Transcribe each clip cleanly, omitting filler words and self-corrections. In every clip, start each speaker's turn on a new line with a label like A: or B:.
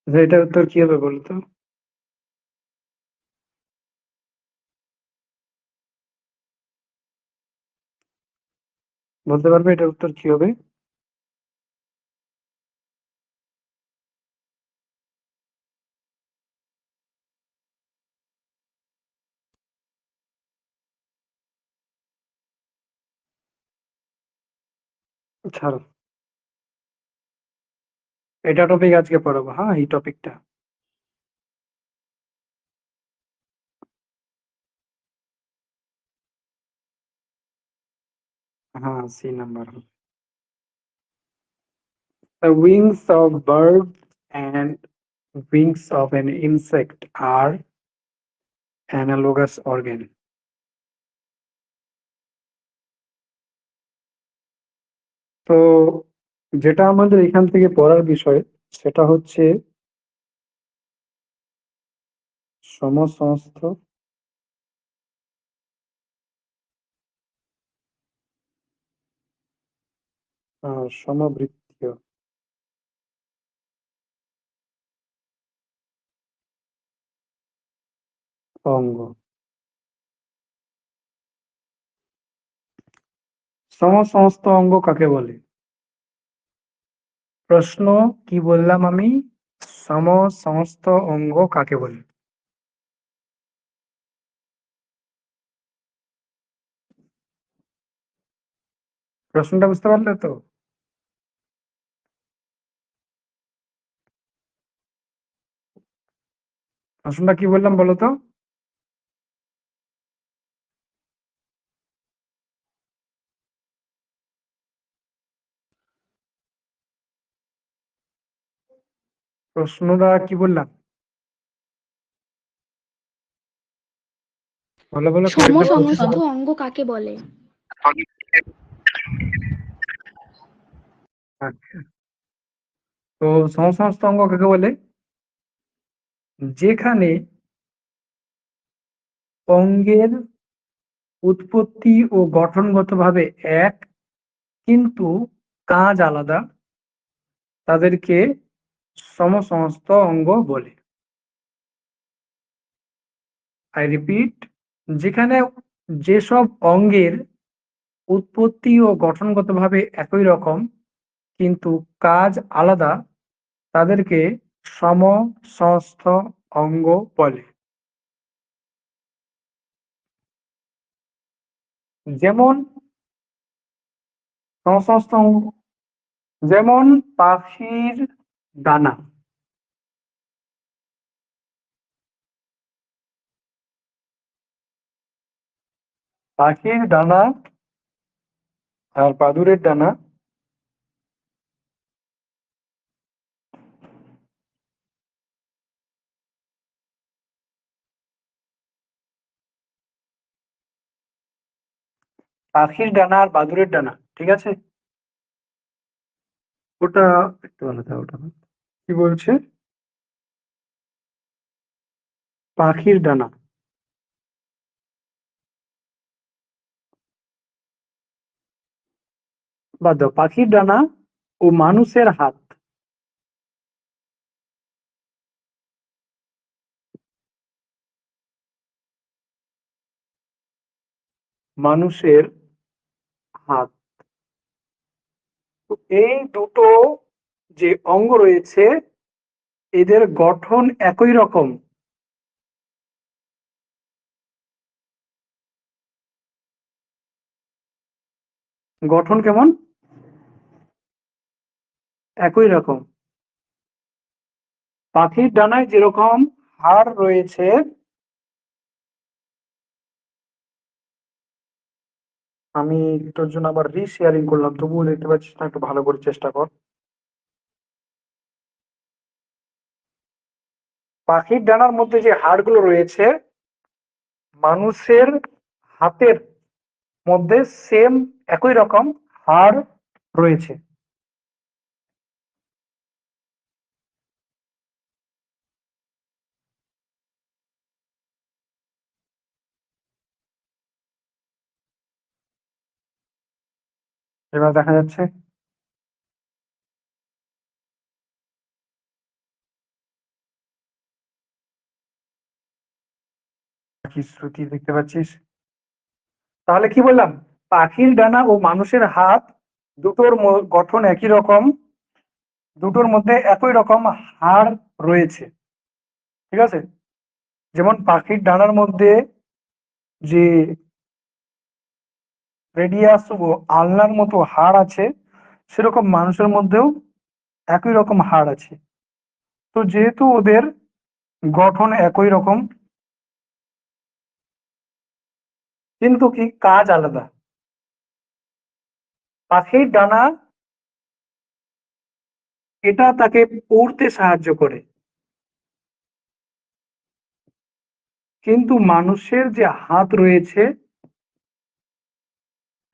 A: এটার উত্তর কি হবে বলতো? বলতে পারবে এটার উত্তর কি হবে? ছাড়ো, এটা টপিক আজকে পড়াবো, হ্যাঁ এই টপিকটা। হ্যাঁ, C number. The wings of birds and wings of an insect are analogous organ. তো যেটা আমাদের এখান থেকে পড়ার বিষয় সেটা হচ্ছে সমসংস্থ সমবৃত্তীয় অঙ্গ। সমসমস্ত অঙ্গ কাকে বলে? প্রশ্ন কি বললাম আমি? সমসমস্ত অঙ্গ কাকে বলে? প্রশ্নটা বুঝতে পারলে তো? প্রশ্নটা কি বললাম বলো তো? প্রশ্নটা কি বললাম? বলো বলো, কি একটা বলছো।
B: সমসমস্ত অঙ্গ কাকে বলে?
A: আচ্ছা, তো সমসমস্ত অঙ্গ কাকে বলে? যেখানে অঙ্গের উৎপত্তি ও গঠনগতভাবে এক, কিন্তু কাজ আলাদা, তাদেরকে সমসমস্ত অঙ্গ বলে। আই রিপিট, যেখানে যেসব অঙ্গের উৎপত্তি ও গঠনগতভাবে একই রকম কিন্তু কাজ আলাদা, তাদেরকে সমসমস্ত অঙ্গ বলে। যেমন সমসমস্ত অঙ্গ, যেমন পাখির ডানা। পাখির ডানা আর বাদুড়ের ডানা পাখির ডানা আর বাদুড়ের ডানা, ঠিক আছে? ওটা একটু আলাদা, ওটা না। কি বলছে? পাখির ডানা, বাদ দাও, পাখির ডানা ও মানুষের হাত। মানুষের হাত, তো এই দুটো যে অঙ্গ রয়েছে এদের গঠন একই রকম। গঠন কেমন? একই রকম। পাখির ডানায় যেরকম হাড় রয়েছে, আমি তোর জন্য আবার রিশেয়ারিং করলাম, তবুও দেখতে পাচ্ছিস না, একটু ভালো করে চেষ্টা কর। পাখির ডানার মধ্যে যে হাড়গুলো রয়েছে মানুষের হাতের মধ্যে সেম একই রকম হাড় রয়েছে। এবার দেখা যাচ্ছে। কি শ্রুতি দেখতে পাচ্ছিস? তাহলে কি বললাম, পাখির ডানা ও মানুষের হাত দুটোর গঠন একই রকম, দুটোর মধ্যে একই রকম হাড় রয়েছে। ঠিক আছে, যেমন পাখির ডানার মধ্যে যে রেডিয়াস ও আলনার মতো হাড় আছে, সেরকম মানুষের মধ্যেও একই রকম হাড় আছে। তো যেহেতু ওদের গঠন একই রকম, কিন্তু কি কাজ আলাদা। পাখির ডানা এটা তাকে উড়তে সাহায্য করে, কিন্তু মানুষের যে হাত রয়েছে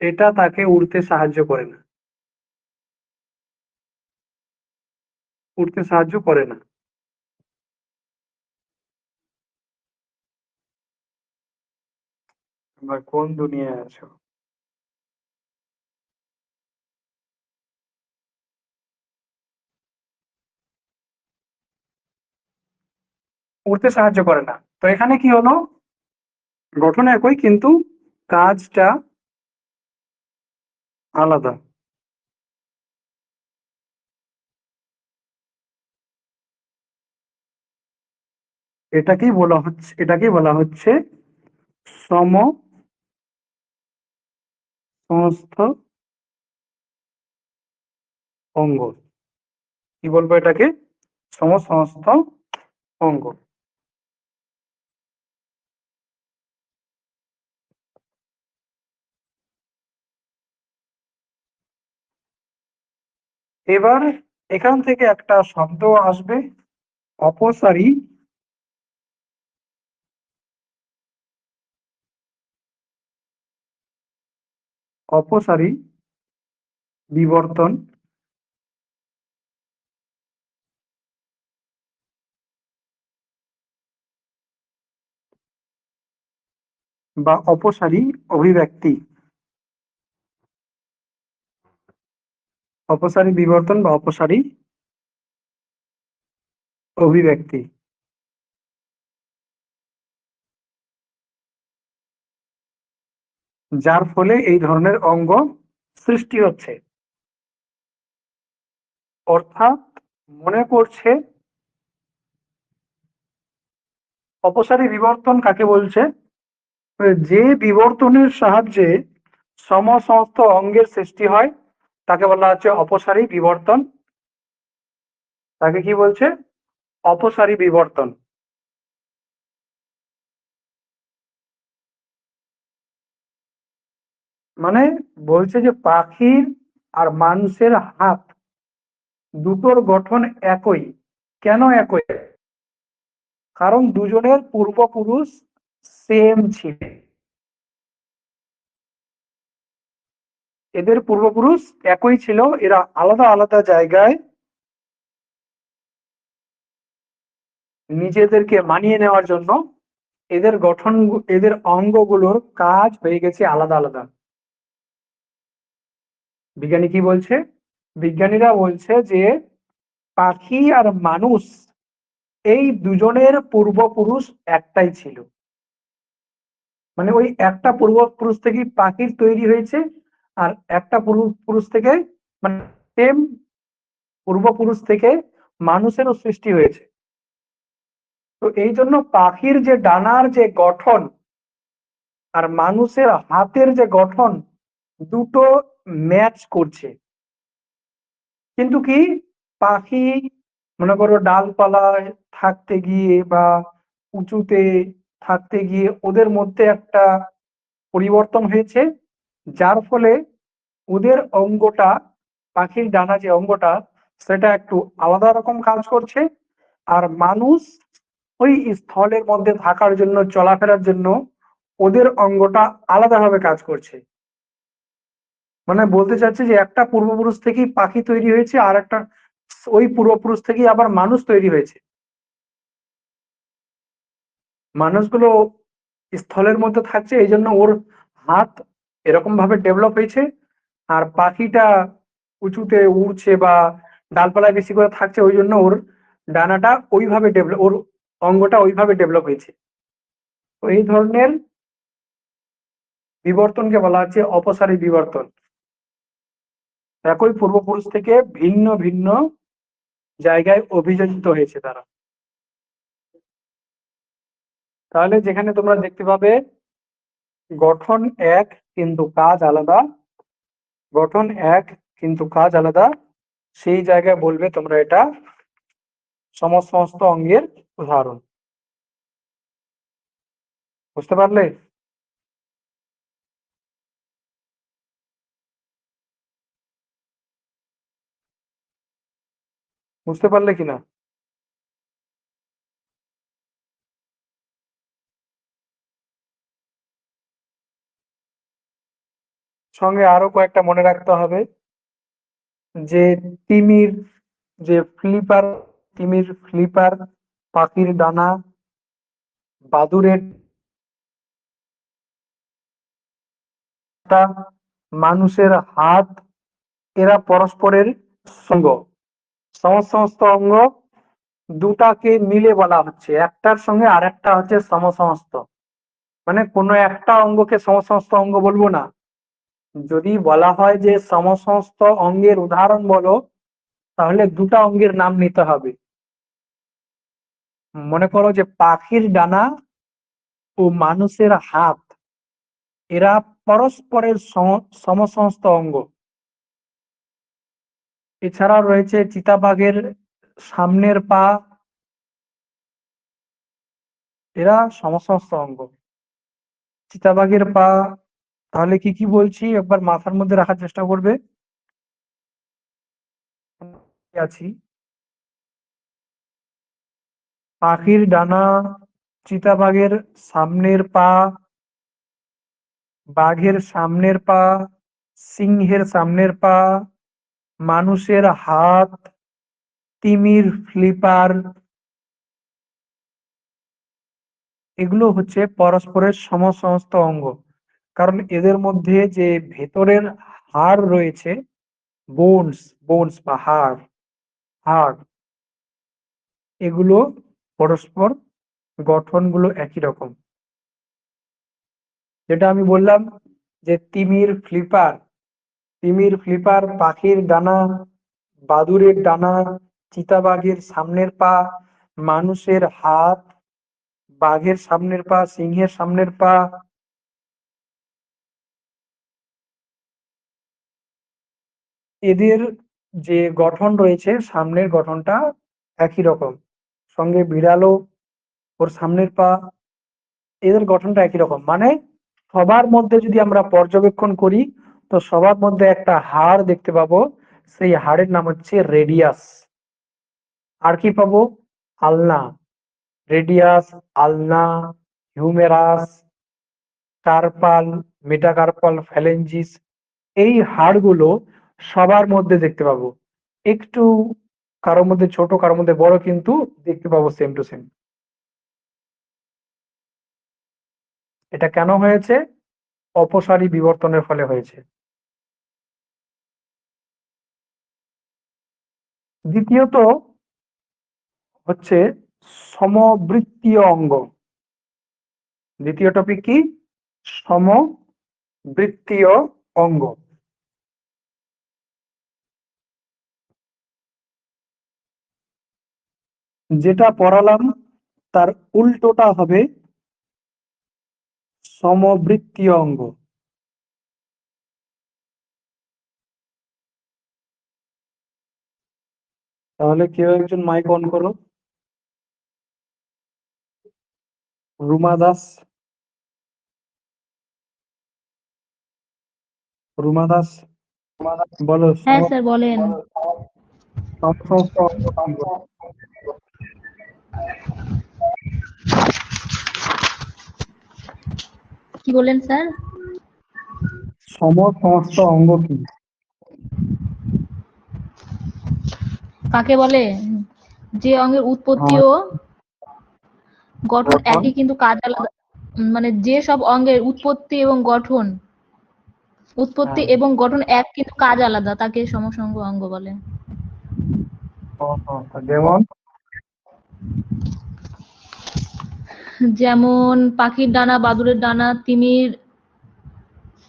A: এটা তাকে উড়তে সাহায্য করে না, উড়তে সাহায্য করে না। তোমরা কোন দুনিয়ায় আছো? উড়তে সাহায্য করে না, তো এখানে কি হলো, গঠন একই কিন্তু কাজটা আলাদা। এটাকেই বলা হচ্ছে সম সমস্ত অঙ্গ। কি বলবো এটাকে? সমস্ত অঙ্গ। এবার এখান থেকে একটা শব্দ আসবে, অপসারী। অপসারী বিবর্তন বা অপসারী অভিব্যক্তি। অপসারী বিবর্তন বা অপসারী অভিব্যক্তি, যার ফলে এই ধরনের অঙ্গ সৃষ্টি হচ্ছে। অর্থাৎ মনে করছে, অপসারী বিবর্তন কাকে বলছে? যে বিবর্তনের সাহায্যে সমস্ত অঙ্গের সৃষ্টি হয় তাকে বলা হচ্ছে অপসারী বিবর্তন। তাকে কি বলছে? অপসারী বিবর্তন। মানে বলছে যে পাখির আর মানুষের হাত দুটোর গঠন একই। কেন একই? কারণ দুজনের পূর্বপুরুষ সেম ছিল। এদের পূর্বপুরুষ একই ছিল, এরা আলাদা আলাদা জায়গায় নিজেদেরকে মানিয়ে নেওয়ার জন্য এদের গঠন, এদের অঙ্গগুলোর কাজ হয়ে গেছে আলাদা আলাদা। বিজ্ঞানী কি বলছে? বিজ্ঞানীরা বলছে যে পাখি আর মানুষ এই দুজনের পূর্বপুরুষ একটাই ছিল। মানে ওই একটা পূর্বপুরুষ থেকে পাখির তৈরি হয়েছে, আর একটা পূর্বপুরুষ থেকে, মানে সেম পূর্বপুরুষ থেকে মানুষেরও সৃষ্টি হয়েছে। তো এই জন্য পাখির যে ডানার যে গঠন আর মানুষের হাতের যে গঠন দুটো ম্যাচ করছে। কিন্তু কি, পাখি মনে করো ডালপালায় থাকতে গিয়ে বা উঁচুতে থাকতে গিয়ে ওদের মধ্যে একটা পরিবর্তন হয়েছে, যার ফলে ওদের অঙ্গটা, পাখির ডানা যে অঙ্গটা সেটা একটু আলাদা রকম কাজ করছে। আর মানুষ ওই স্থলের মধ্যে থাকার জন্য, চলাফেরার জন্য ওদের অঙ্গটা আলাদাভাবে কাজ করছে। মানে বলতে চাচ্ছি যে একটা পূর্বপুরুষ থেকেই পাখি তৈরি হয়েছে, আর একটা ওই পূর্বপুরুষ থেকেই আবার মানুষ তৈরি হয়েছে। মানুষগুলো স্থলের মধ্যে থাকছে এই জন্য ওর হাত এরকম ভাবে ডেভেলপ হয়েছে, আর পাখিটা উঁচুতে উড়ছে বা ডালপালায় বেশি করে থাকছে ওই জন্য ওর ডানাটা ওইভাবে ডেভেলপ, ওর অঙ্গটা ওইভাবে ডেভেলপ হয়েছে। তো এই ধরনের বিবর্তনকে বলা হচ্ছে অপসারী বিবর্তন। একই পূর্বপুরুষ থেকে ভিন্ন ভিন্ন জায়গায় অভিযোজিত হয়েছে তারা। তাহলে যেখানে তোমরা দেখতে পাবে গঠন এক কিন্তু কাজ আলাদা, গঠন এক কিন্তু কাজ আলাদা, সেই জায়গায় বলবে তোমরা এটা সমস্ত অঙ্গের উদাহরণ। বুঝতে পারলে? বুঝতে পারলে কিনা? সঙ্গে আরো কয়েকটা মনে রাখতে হবে, যে তিমির যে ফ্লিপার, তিমির ফ্লিপার, পাখির ডানা, বাদুড়ের টা, মানুষের হাত, এরা পরস্পরের সঙ্গ। সমস্ত অঙ্গ দুটাকে মিলে বলা হচ্ছে, একটার সঙ্গে আরেকটা হচ্ছে সমসমস্ত। মানে কোনো একটা অঙ্গকে সমসমস্ত অঙ্গ বলবো না। যদি বলা হয় যে সমসমস্ত অঙ্গের উদাহরণ বলো, তাহলে দুটা অঙ্গের নাম নিতে হবে। মনে করো যে পাখির ডানা ও মানুষের হাত, এরা পরস্পরের সমসমস্ত অঙ্গ। এছাড়া রয়েছে চিতাবাঘের সামনের পা, এরা সমসমস্ত অঙ্গ। চিতাবাঘের পা, তাহলে কি কি বলছি একবার মাথার মধ্যে রাখার চেষ্টা করবে। আছি, পাখির ডানা, চিতাবাঘের সামনের পা, বাঘের সামনের পা, সিংহের সামনের পা, মানুষের হাত, তিমির ফ্লিপার, এগুলো হচ্ছে পরস্পরের সমস্ত অঙ্গ। কারণ এদের মধ্যে যে ভেতরের হাড় রয়েছে, বোনস বোনস বা হাড়, হাড়, এগুলো পরস্পর গঠনগুলো একই রকম। যেটা আমি বললাম যে তিমির ফ্লিপার, তিমির ফ্লিপার, পাখির ডানা, বাদুড়ের ডানা, চিতাবাঘের সামনের পা, মানুষের হাত, বাঘের সামনের পা, সিংহের সামনের পা, এদের যে গঠন রয়েছে সামনের গঠনটা একই রকম। সঙ্গে বিড়ালও, ওর সামনের পা, এদের গঠনটা একই রকম। মানে সবার মধ্যে যদি আমরা পর্যবেক্ষণ করি, তো সবার মধ্যে একটা হাড় দেখতে পাবো, সেই হাড়ের নাম হচ্ছে রেডিয়াস। আর কি পাবো? আলনা, রেডিয়াস, আলনা, হিউমেরাস, কার্পাল, মেটাকার্পাল, ফ্যালেঞ্জিস, এই হাড়গুলো সবার মধ্যে দেখতে পাবো। একটু কারোর মধ্যে ছোট, কারোর মধ্যে বড়, কিন্তু দেখতে পাবো সেম টু সেম। এটা কেন হয়েছে? অপসারী বিবর্তনের ফলে হয়েছে। দ্বিতীয়ত হচ্ছে সমবৃত্তীয় অঙ্গ। দ্বিতীয় টপিক কি? সমবৃত্তীয় অঙ্গ। যেটা পড়ালাম তার উল্টোটা হবে সমবৃত্তীয় অঙ্গ। তাহলে কেউ একজন মাইক অন করো। রুমা দাস, রুমা দাস বলো।
B: হ্যাঁ স্যার বলেন।
A: সমসমস্ত অঙ্গ কি বলে?
B: কি বলেন স্যার?
A: সমসমস্ত অঙ্গ কি?
B: কাকে বলে? যে অঙ্গের উৎপত্তি ও গঠন একই কিন্তু কাজ আলাদা। মানে যে সব অঙ্গের উৎপত্তি এবং গঠন, উৎপত্তি এবং গঠন এক কিন্তু কাজ আলাদা, তাকে সমসঙ্গ অঙ্গ বলে।
A: যেমন
B: যেমন পাখির ডানা, বাদুড়ের ডানা, তিমির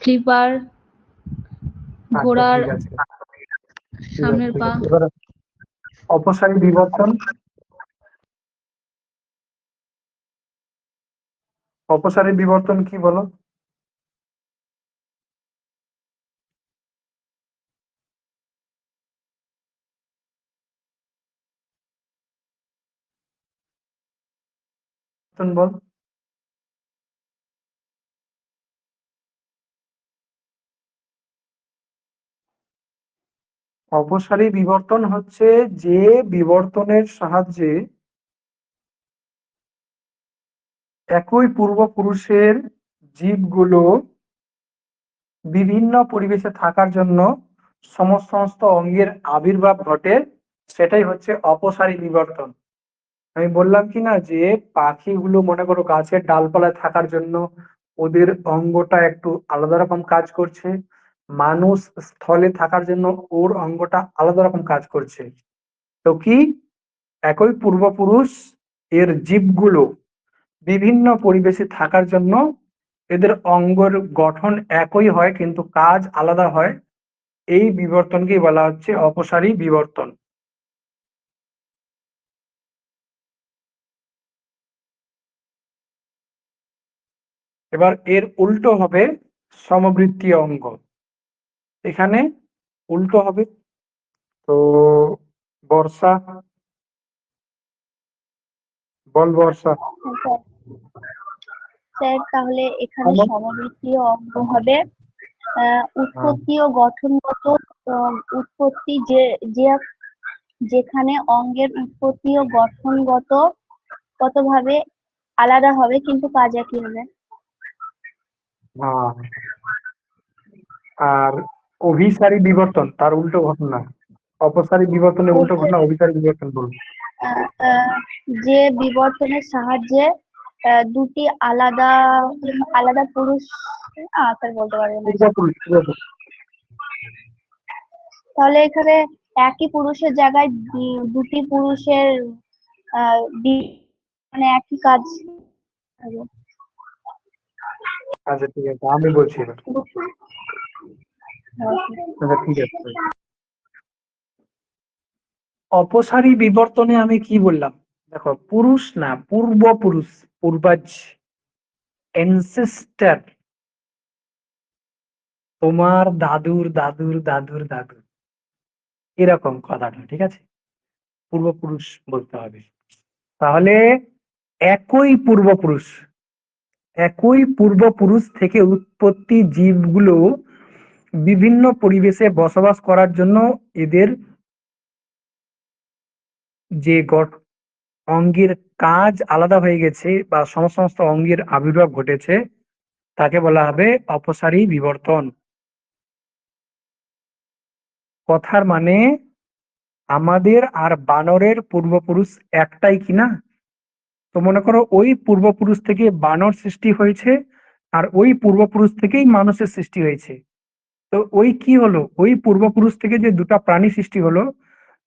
B: ফ্লিপার,
A: আচ্ছা,
B: ঘোড়ার
A: ঠিক আছে, ঠিক আছে,
B: সামনের
A: ঠিক
B: পা।
A: আছে। এবার অপসারী বিবর্তন। অপসারী বিবর্তন কি বলো? বল। অপসারী বিবর্তন হচ্ছে যে বিবর্তনের সাহায্যে একই পূর্বপুরুষের জীবগুলো বিভিন্ন পরিবেশে থাকার জন্য সমস্ত অঙ্গের আবির্ভাব ঘটে, সেটাই হচ্ছে অপসারী বিবর্তন। আমি বললাম কি না যে পাখিগুলো মনে করো গাছের ডালপালায় থাকার জন্য ওদের অঙ্গটা একটু আলাদা রকম কাজ করছে, মানুষ স্থলে থাকার জন্য ওর অঙ্গটা আলাদা রকম কাজ করছে। তো কি একই পূর্বপুরুষ এর জীবগুলো বিভিন্ন পরিবেশে থাকার জন্য এদের অঙ্গের গঠন একই হয় কিন্তু কাজ আলাদা হয়, এই বিবর্তনকেই বলা হচ্ছে অপসারী বিবর্তন। এবার এর উল্টো হবে সমবৃত্তীয় অঙ্গ। এখানে উল্টো হবে। তো বর্ষা, বল বর্ষা।
C: স্যার, তাহলে এখানে সমবৃত্তীয় অঙ্গ হবে
A: হ্যাঁ,
C: উৎপত্তি ও গঠনগত উৎপত্তি, যে যেখানে অঙ্গের উৎপত্তি ও গঠনগত কতভাবে আলাদা হবে কিন্তু কাজ একই হবে।
A: হ্যাঁ। আর অভিসারী বিবর্তন তার উল্টো ঘটনা। অপসারী বিবর্তনের উল্টো ঘটনা অভিসারী বিবর্তন বলবো।
C: আহ, আহ, যে বিবর্তনের সাহায্যে দুটি আলাদা আলাদা পুরুষ, স্যার বলতে পারবেন না।
A: পূর্বপুরুষ, পূর্বপুরুষ।
C: তাহলে এখানে একই পুরুষের জায়গায় দুটি পুরুষের মানে একই কাজ হবে।
A: আচ্ছা, ঠিক আছে, আমি বলছি এবার। আচ্ছা, ঠিক আছে। অপসারী বিবর্তনে আমি কি বললাম? দেখো, পুরুষ না, পূর্বপুরুষ, পূর্বাজ, এনসেস্টার, তোমার দাদুর দাদুর দাদুর দাদু, এরকম কথাটা, ঠিক আছে? পূর্বপুরুষ বলতে হবে। তাহলে একই পূর্বপুরুষ, একই পূর্বপুরুষ থেকে উৎপত্তি জীবগুলো বিভিন্ন পরিবেশে বসবাস করার জন্য এদের যে অঙ্গের কাজ আলাদা হয়ে গেছে বা সমস্ত অঙ্গের আবির্ভাব ঘটেছে, তাকে বলা হবে অপসারী বিবর্তন। কথার মানে আমাদের আর বানরের পূর্বপুরুষ একটাই কিনা? তো মনে করো ওই পূর্বপুরুষ থেকে বানর সৃষ্টি হয়েছে, আর ওই পূর্বপুরুষ থেকেই মানুষের সৃষ্টি হয়েছে। তো ওই কি হলো, ওই পূর্বপুরুষ থেকে যে দুটো প্রাণী সৃষ্টি হলো,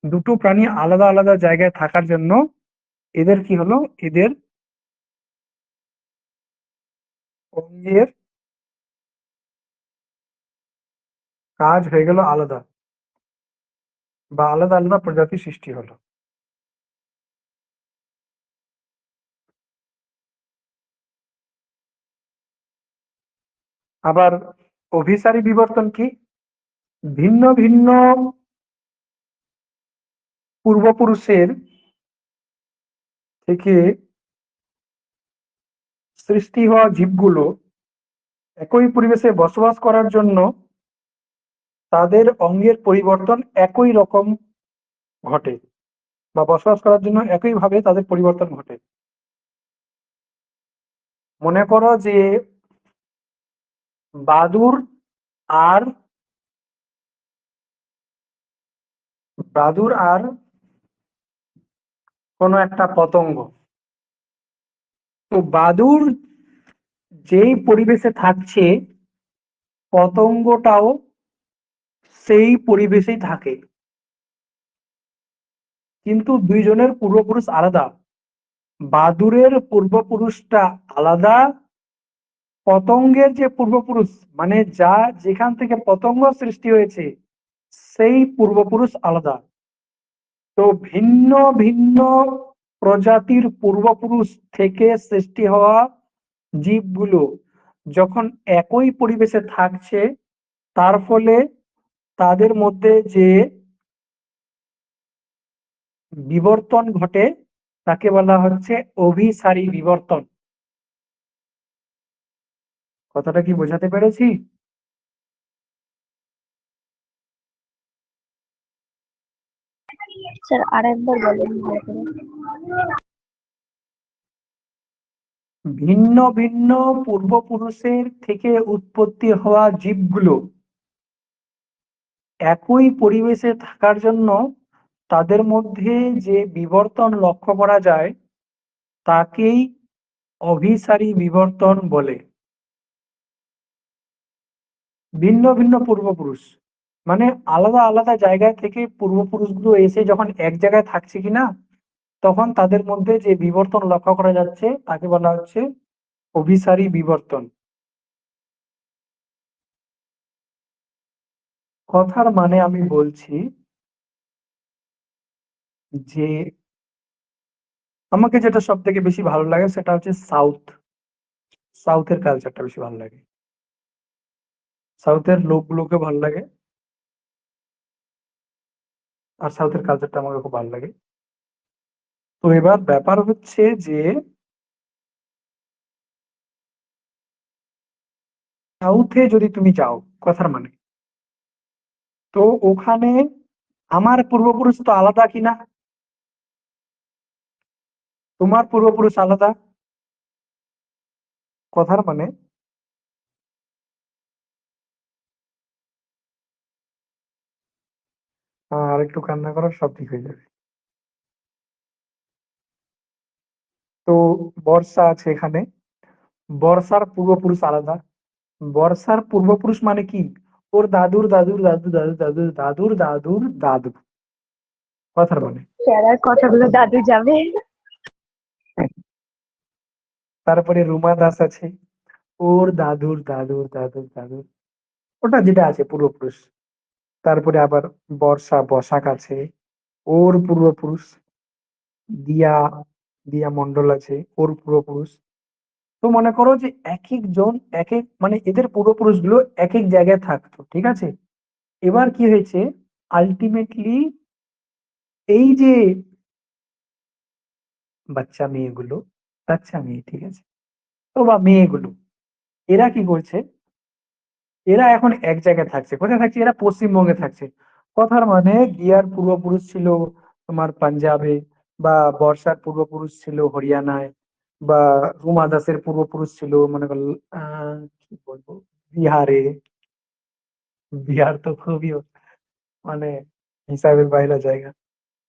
A: দুটো প্রাণী আলাদা আলাদা জায়গায় থাকার জন্য এদের কি হলো, এদের অঙ্গের কাজ হয়ে গেল আলাদা, বা আলাদা আলাদা প্রজাতি সৃষ্টি হলো। আবার অভিসারী বিবর্তন কি? ভিন্ন ভিন্ন পূর্বপুরুষের থেকে সৃষ্টি হওয়া জীবগুলো একই পরিবেশে বসবাস করার জন্য তাদের অঙ্গের পরিবর্তন একই রকম ঘটে, বা বসবাস করার জন্য একইভাবে তাদের পরিবর্তন ঘটে। মনে করো যে বাদুর আর বাদুর আর কোনো একটা পতঙ্গ। তো বাদুর যেই পরিবেশে থাকছে, পতঙ্গটাও সেই পরিবেশেই থাকে, কিন্তু দুইজনের পূর্বপুরুষ আলাদা। বাদুড়ের পূর্বপুরুষটা আলাদা, পতঙ্গের যে পূর্বপুরুষ মানে যা যেখান থেকে পতঙ্গ সৃষ্টি হয়েছে সেই পূর্বপুরুষ আলাদা। তো ভিন্ন ভিন্ন প্রজাতির পূর্বপুরুষ থেকে সৃষ্টি হওয়া জীবগুলো যখন একই পরিবেশে থাকছে, তার ফলে তাদের মধ্যে যে বিবর্তন ঘটে তাকে বলা হচ্ছে অভিসারী বিবর্তন। কথাটা কি বোঝাতে পেরেছি?
C: স্যার আরেকবার বলেন ভালো করে।
A: ভিন্ন ভিন্ন পূর্বপুরুষের থেকে উৎপত্তি হওয়া জীবগুলো একই পরিবেশে থাকার জন্য তাদের মধ্যে যে বিবর্তন লক্ষ্য করা যায় তাকেই অভিসারী বিবর্তন বলে। ভিন্ন ভিন্ন পূর্বপুরুষ মানে আলাদা আলাদা জায়গা থেকে পূর্বপুরুষগুলো এসে যখন এক জায়গায় থাকছে কিনা, তখন তাদের মধ্যে যে বিবর্তন লক্ষ্য করা যাচ্ছে তাকে বলা হচ্ছে অভিসারী বিবর্তন। কথার মানে আমি বলছি যে আমাকে যেটা সব থেকে বেশি ভালো লাগে সেটা হচ্ছে সাউথের কালচারটা বেশি ভালো লাগে, সাউথের লোকগুলোকে ভালো লাগে, আর সাউথের কালচারটা আমাকে খুব ভালো লাগে। তো এবার ব্যাপার হচ্ছে যে সাউথে যদি তুমি যাও, কথার মানে, তো ওখানে আমার পূর্বপুরুষ তো আলাদা কিনা, তোমার পূর্বপুরুষ আলাদা, কথার মানে আর একটু কান্না করার সব ঠিক হয়ে যাবে। তো বর্ষা আছে এখানে, বর্ষার পূর্বপুরুষ আলাদা। বর্ষার পূর্বপুরুষ মানে কি, ওর দাদুর দাদুর দাদু দাদু দাদুর দাদুর দাদুর দাদু, কথার মানে।
C: স্যার আর কথাগুলো দাদু যাবে।
A: তারপরে রুমা দাস আছে, ওর দাদুর দাদুর দাদুর দাদুর, ওটা যেটা আছে পূর্বপুরুষ। তারপরে আবার বর্ষা বসাক আছে, ওর পূর্বপুরুষ। দিয়া দিয়া মন্ডল আছে, ওর পূর্বপুরুষ। তো মনে করো যে এক একজন এক এক মানে এদের পূর্বপুরুষ গুলো এক এক জায়গায় থাকতো, ঠিক আছে। এবার কি হয়েছে, আলটিমেটলি এই যে বাচ্চা মেয়েগুলো, বাচ্চা মেয়ে ঠিক আছে, তো বা মেয়েগুলো এরা কি করছে, এরা এখন এক জায়গায় থাকছে। কোথায় থাকছে, এরা পশ্চিমবঙ্গে থাকছে। কথার মানে গিয়ার পূর্বপুরুষ ছিল তোমার পাঞ্জাবে, বা বর্ষার পূর্বপুরুষ ছিল হরিয়ানায়, বা রুমা দাসের পূর্বপুরুষ ছিল মনে করো কি বলবো বিহারে। বিহার তো খুবই মানে হিসাবের বাইরে জায়গা।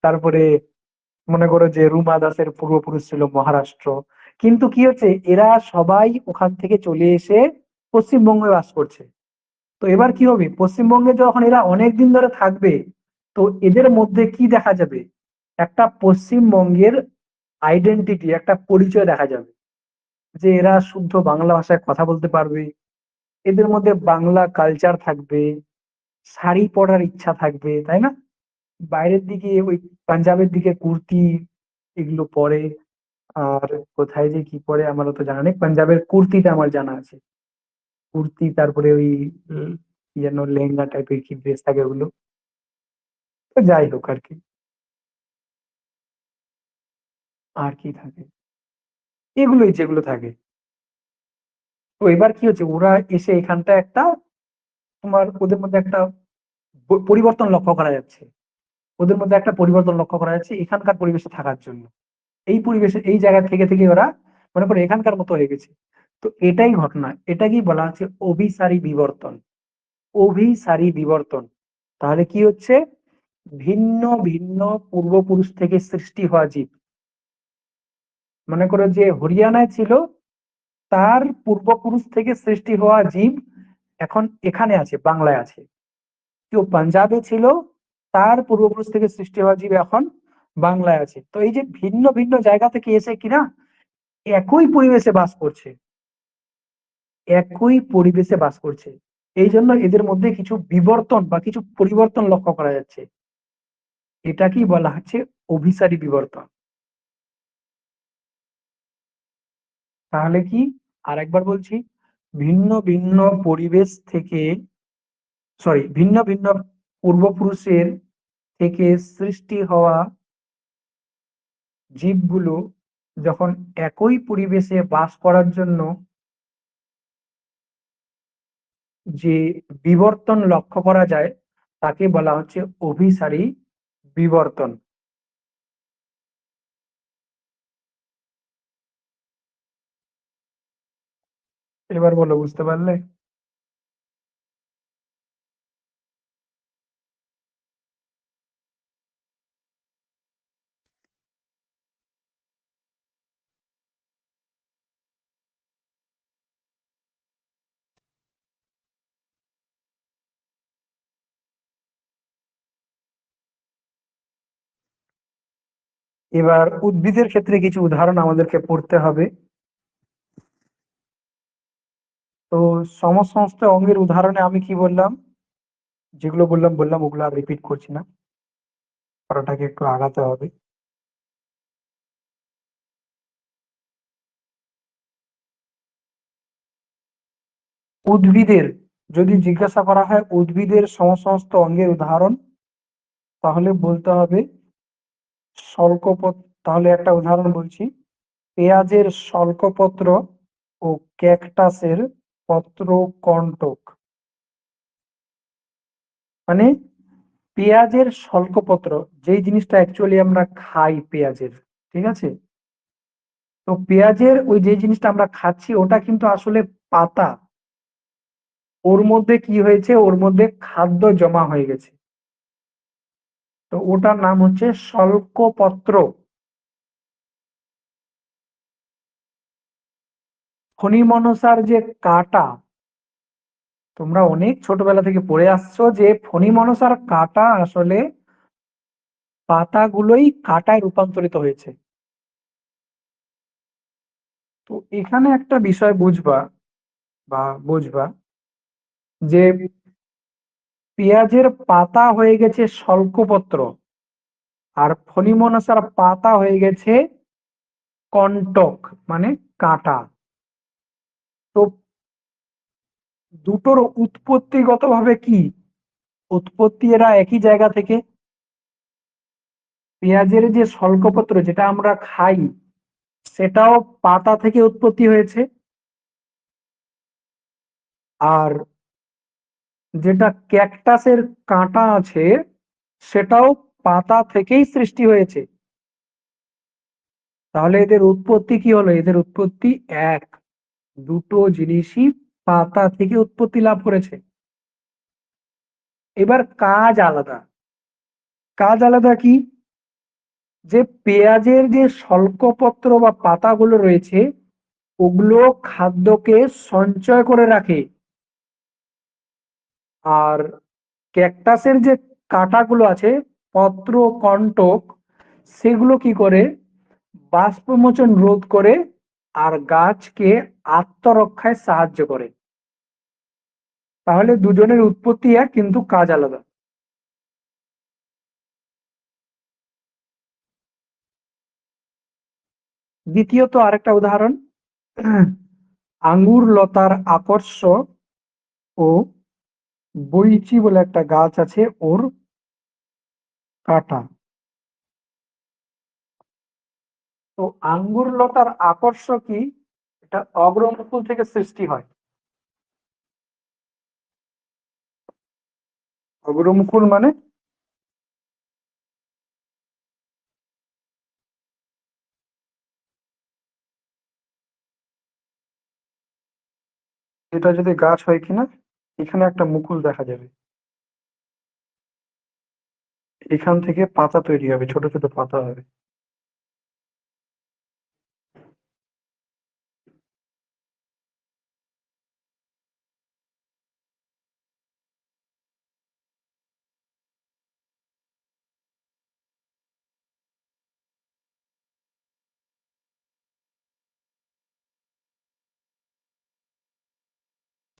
A: তারপরে মনে করো যে রুমা দাসের পূর্বপুরুষ ছিল মহারাষ্ট্র। কিন্তু কি হচ্ছে, এরা সবাই ওখান থেকে চলে এসে পশ্চিমবঙ্গে বাস করছে। তো এবার কি হবে, পশ্চিমবঙ্গে যখন এরা অনেক দিন ধরে থাকবে, তো এদের মধ্যে কি দেখা যাবে, একটা পশ্চিমবঙ্গের আইডেন্টিটি, একটা পরিচয় দেখা যাবে, যে এরা শুদ্ধ বাংলা ভাষায় কথা বলতে পারবে, এদের মধ্যে বাংলা কালচার থাকবে, শাড়ি পরার ইচ্ছা থাকবে, তাই না। বাইরের দিকে ওই পাঞ্জাবের দিকে কুর্তি এগুলো পরে, আর কোথায় যে কি পরে আমার তো জানা নেই, পাঞ্জাবের কুর্তিটা আমার জানা আছে, কুর্তি, তারপরে ওই কি যেন লেহেঙ্গা টাইপের কি ড্রেস থাকে ওগুলো। তো যাই হোক আর কি, আর কি থাকে, এগুলোই যেগুলো থাকে। তো এবার কি হচ্ছে, ওরা এসে এখানটা একটা তোমার ওদের মধ্যে একটা পরিবর্তন লক্ষ্য করা যাচ্ছে, ওদের মধ্যে একটা পরিবর্তন লক্ষ্য করা যাচ্ছে এখানকার পরিবেশে থাকার জন্য। এই পরিবেশে এই জায়গা থেকে থেকে ওরা মনে করে এখানকার মতো হয়ে গেছে। তো এটাই ঘটনা, এটাকেই বলা হচ্ছে অভিসারী বিবর্তন। অভিসারী বিবর্তন তাহলে কি হচ্ছে, ভিন্ন ভিন্ন পূর্বপুরুষ থেকে সৃষ্টি হওয়া জীব, মনে করো যে হরিয়ানায় ছিল, তার পূর্বপুরুষ থেকে সৃষ্টি হওয়া জীব এখন এখানে আছে, বাংলায় আছে। কেউ পাঞ্জাবে ছিল, তার পূর্বপুরুষ থেকে সৃষ্টি হওয়া জীব এখন বাংলায় আছে। তো এই যে ভিন্ন ভিন্ন জায়গা থেকে এসে কিনা একই পরিবেশে বাস করছে, একই পরিবেশে বাস করছে, এই জন্য এদের মধ্যে কিছু বিবর্তন বা কিছু পরিবর্তন লক্ষ্য করা যাচ্ছে। এটাকেই বলা হচ্ছে অভিসারী বিবর্তন। তাহলে কি, আরেকবার বলছি, ভিন্ন ভিন্ন পরিবেশ থেকে, ভিন্ন ভিন্ন পূর্বপুরুষের থেকে সৃষ্টি হওয়া জীবগুলো যখন একই পরিবেশে বাস করার জন্য যে বিবর্তন লক্ষ্য করা যায় তাকে বলা হচ্ছে অভিসারী বিবর্তন। এবার বলো, বুঝতে পারলে? এবার উদ্ভিদের ক্ষেত্রে কিছু উদাহরণ আমাদেরকে পড়তে হবে। তো সমসমস্ত অঙ্গের উদাহরণে আমি কি বললাম, যেগুলো বললাম বললাম, ওগুলো আর রিপিট করছি না, পড়াটাকে একটু আগাতে হবে। উদ্ভিদের যদি জিজ্ঞাসা করা হয় উদ্ভিদের সমস্ত অঙ্গের উদাহরণ, তাহলে বলতে হবে শল্কপত্র। তাহলে একটা উদাহরণ বলছি, পেঁয়াজের শল্কপত্র ও ক্যাকটাসের পত্রকণ্টক। মানে পেঁয়াজের শল্কপত্র, যেই জিনিসটা অ্যাকচুয়ালি আমরা খাই পেঁয়াজের, ঠিক আছে, তো পেঁয়াজের ওই যে জিনিসটা আমরা খাচ্ছি ওটা কিন্তু আসলে পাতা, ওর মধ্যে কি হয়েছে, ওর মধ্যে খাদ্য জমা হয়ে গেছে, তো ওটার নাম হচ্ছে শল্কপত্র। ফণিমনসার যে কাঁটা, তোমরা অনেক ছোটবেলা থেকে পড়ে আসছো যে ফণিমনসার কাঁটা আসলে পাতাগুলোই কাঁটায় রূপান্তরিত হয়েছে। তো এখানে একটা বিষয় বুঝবা যে পেঁয়াজের পাতা হয়ে গেছে শল্কপত্র, আর ফণিমনসার পাতা হয়ে গেছে কণ্টক, মানে কাঁটা। তো দুটোর উৎপত্তিগত ভাবে কি, উৎপত্তি এরা একই জায়গা থেকে। পেঁয়াজের যে শল্কপত্র যেটা আমরা খাই সেটাও পাতা থেকে উৎপত্তি হয়েছে, আর যেটা ক্যাকটাসের কাঁটা আছে সেটাও পাতা থেকেই সৃষ্টি হয়েছে। তাহলে এদের উৎপত্তি কি হলো, এদের উৎপত্তি এক, দুটো জিনিসই পাতা থেকে উৎপত্তি লাভ করেছে। এবার কাজ আলাদা। কাজ আলাদা কি, যে পেঁয়াজের যে শল্কপত্র বা পাতাগুলো রয়েছে ওগুলো খাদ্যকে সঞ্চয় করে রাখে, আর ক্যাকটাসের যে কাঁটাগুলো আছে পত্র কণ্টক, সেগুলো কি করে, বাষ্পমোচন রোধ করে আর গাছকে আত্মরক্ষায় সাহায্য করে। তাহলে দুজনের উৎপত্তি এক কিন্তু কাজ আলাদা। দ্বিতীয়ত আরেকটা উদাহরণ, আঙ্গুর লতার আকর্ষ ও বইচি বলে একটা গাছ আছে, ওর কাঁটা। তো আঙ্গুর লতার আকর্ষ কি, এটা অগ্রমুকুল থেকে সৃষ্টি হয়। অগ্রমুকুল মানে এটা যদি গাছ হয় কিনা, এখানে একটা মুকুল দেখা যাবে, এখান থেকে পাতা তৈরি হবে, ছোট ছোট পাতা হবে।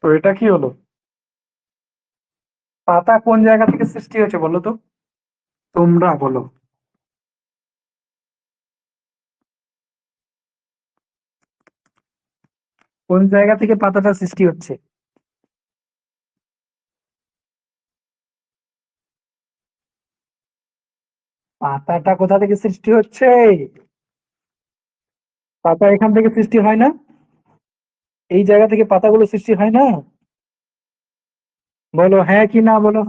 A: তো এটা কি হলো? পাতা কোন জায়গা থেকে সৃষ্টি হয়েছে বলো তো? তোমরা বলো। কোন জায়গা থেকে পাতাটা সৃষ্টি হচ্ছে? পাতাটা কোথা থেকে সৃষ্টি হচ্ছে? পাতা এখান থেকে সৃষ্টি হয় না? এই জায়গা থেকে পাতাগুলো সৃষ্টি হয় না? বলো হ্যাঁ কি না বলো।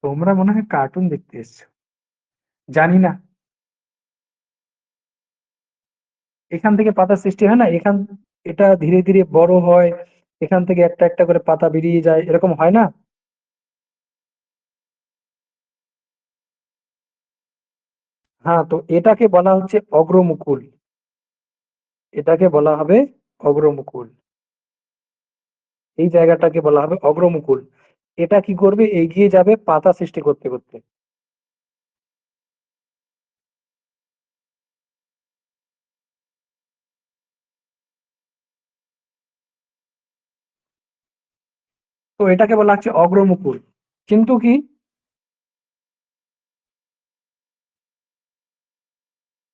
A: তোমরা মনে হয় কার্টুন দেখতে এসছো, জানি না। এখান থেকে পাতা সৃষ্টি হয় না, এটা ধীরে ধীরে বড় হয়, এখান থেকে একটা একটা করে পাতা বেরিয়ে যায়, এরকম হয় না? হ্যাঁ, তো এটাকে বলা হচ্ছে অগ্রমুকুল। এটাকে বলা হবে অগ্রমুকুল। এই জায়গাটাকে বলা হবে অগ্রমুকুল। এটা কি করবে? এগিয়ে যাবে পাতা সৃষ্টি করতে করতে। তো এটাকে বলা হচ্ছে অগ্রমুকুল। কিন্তু কি,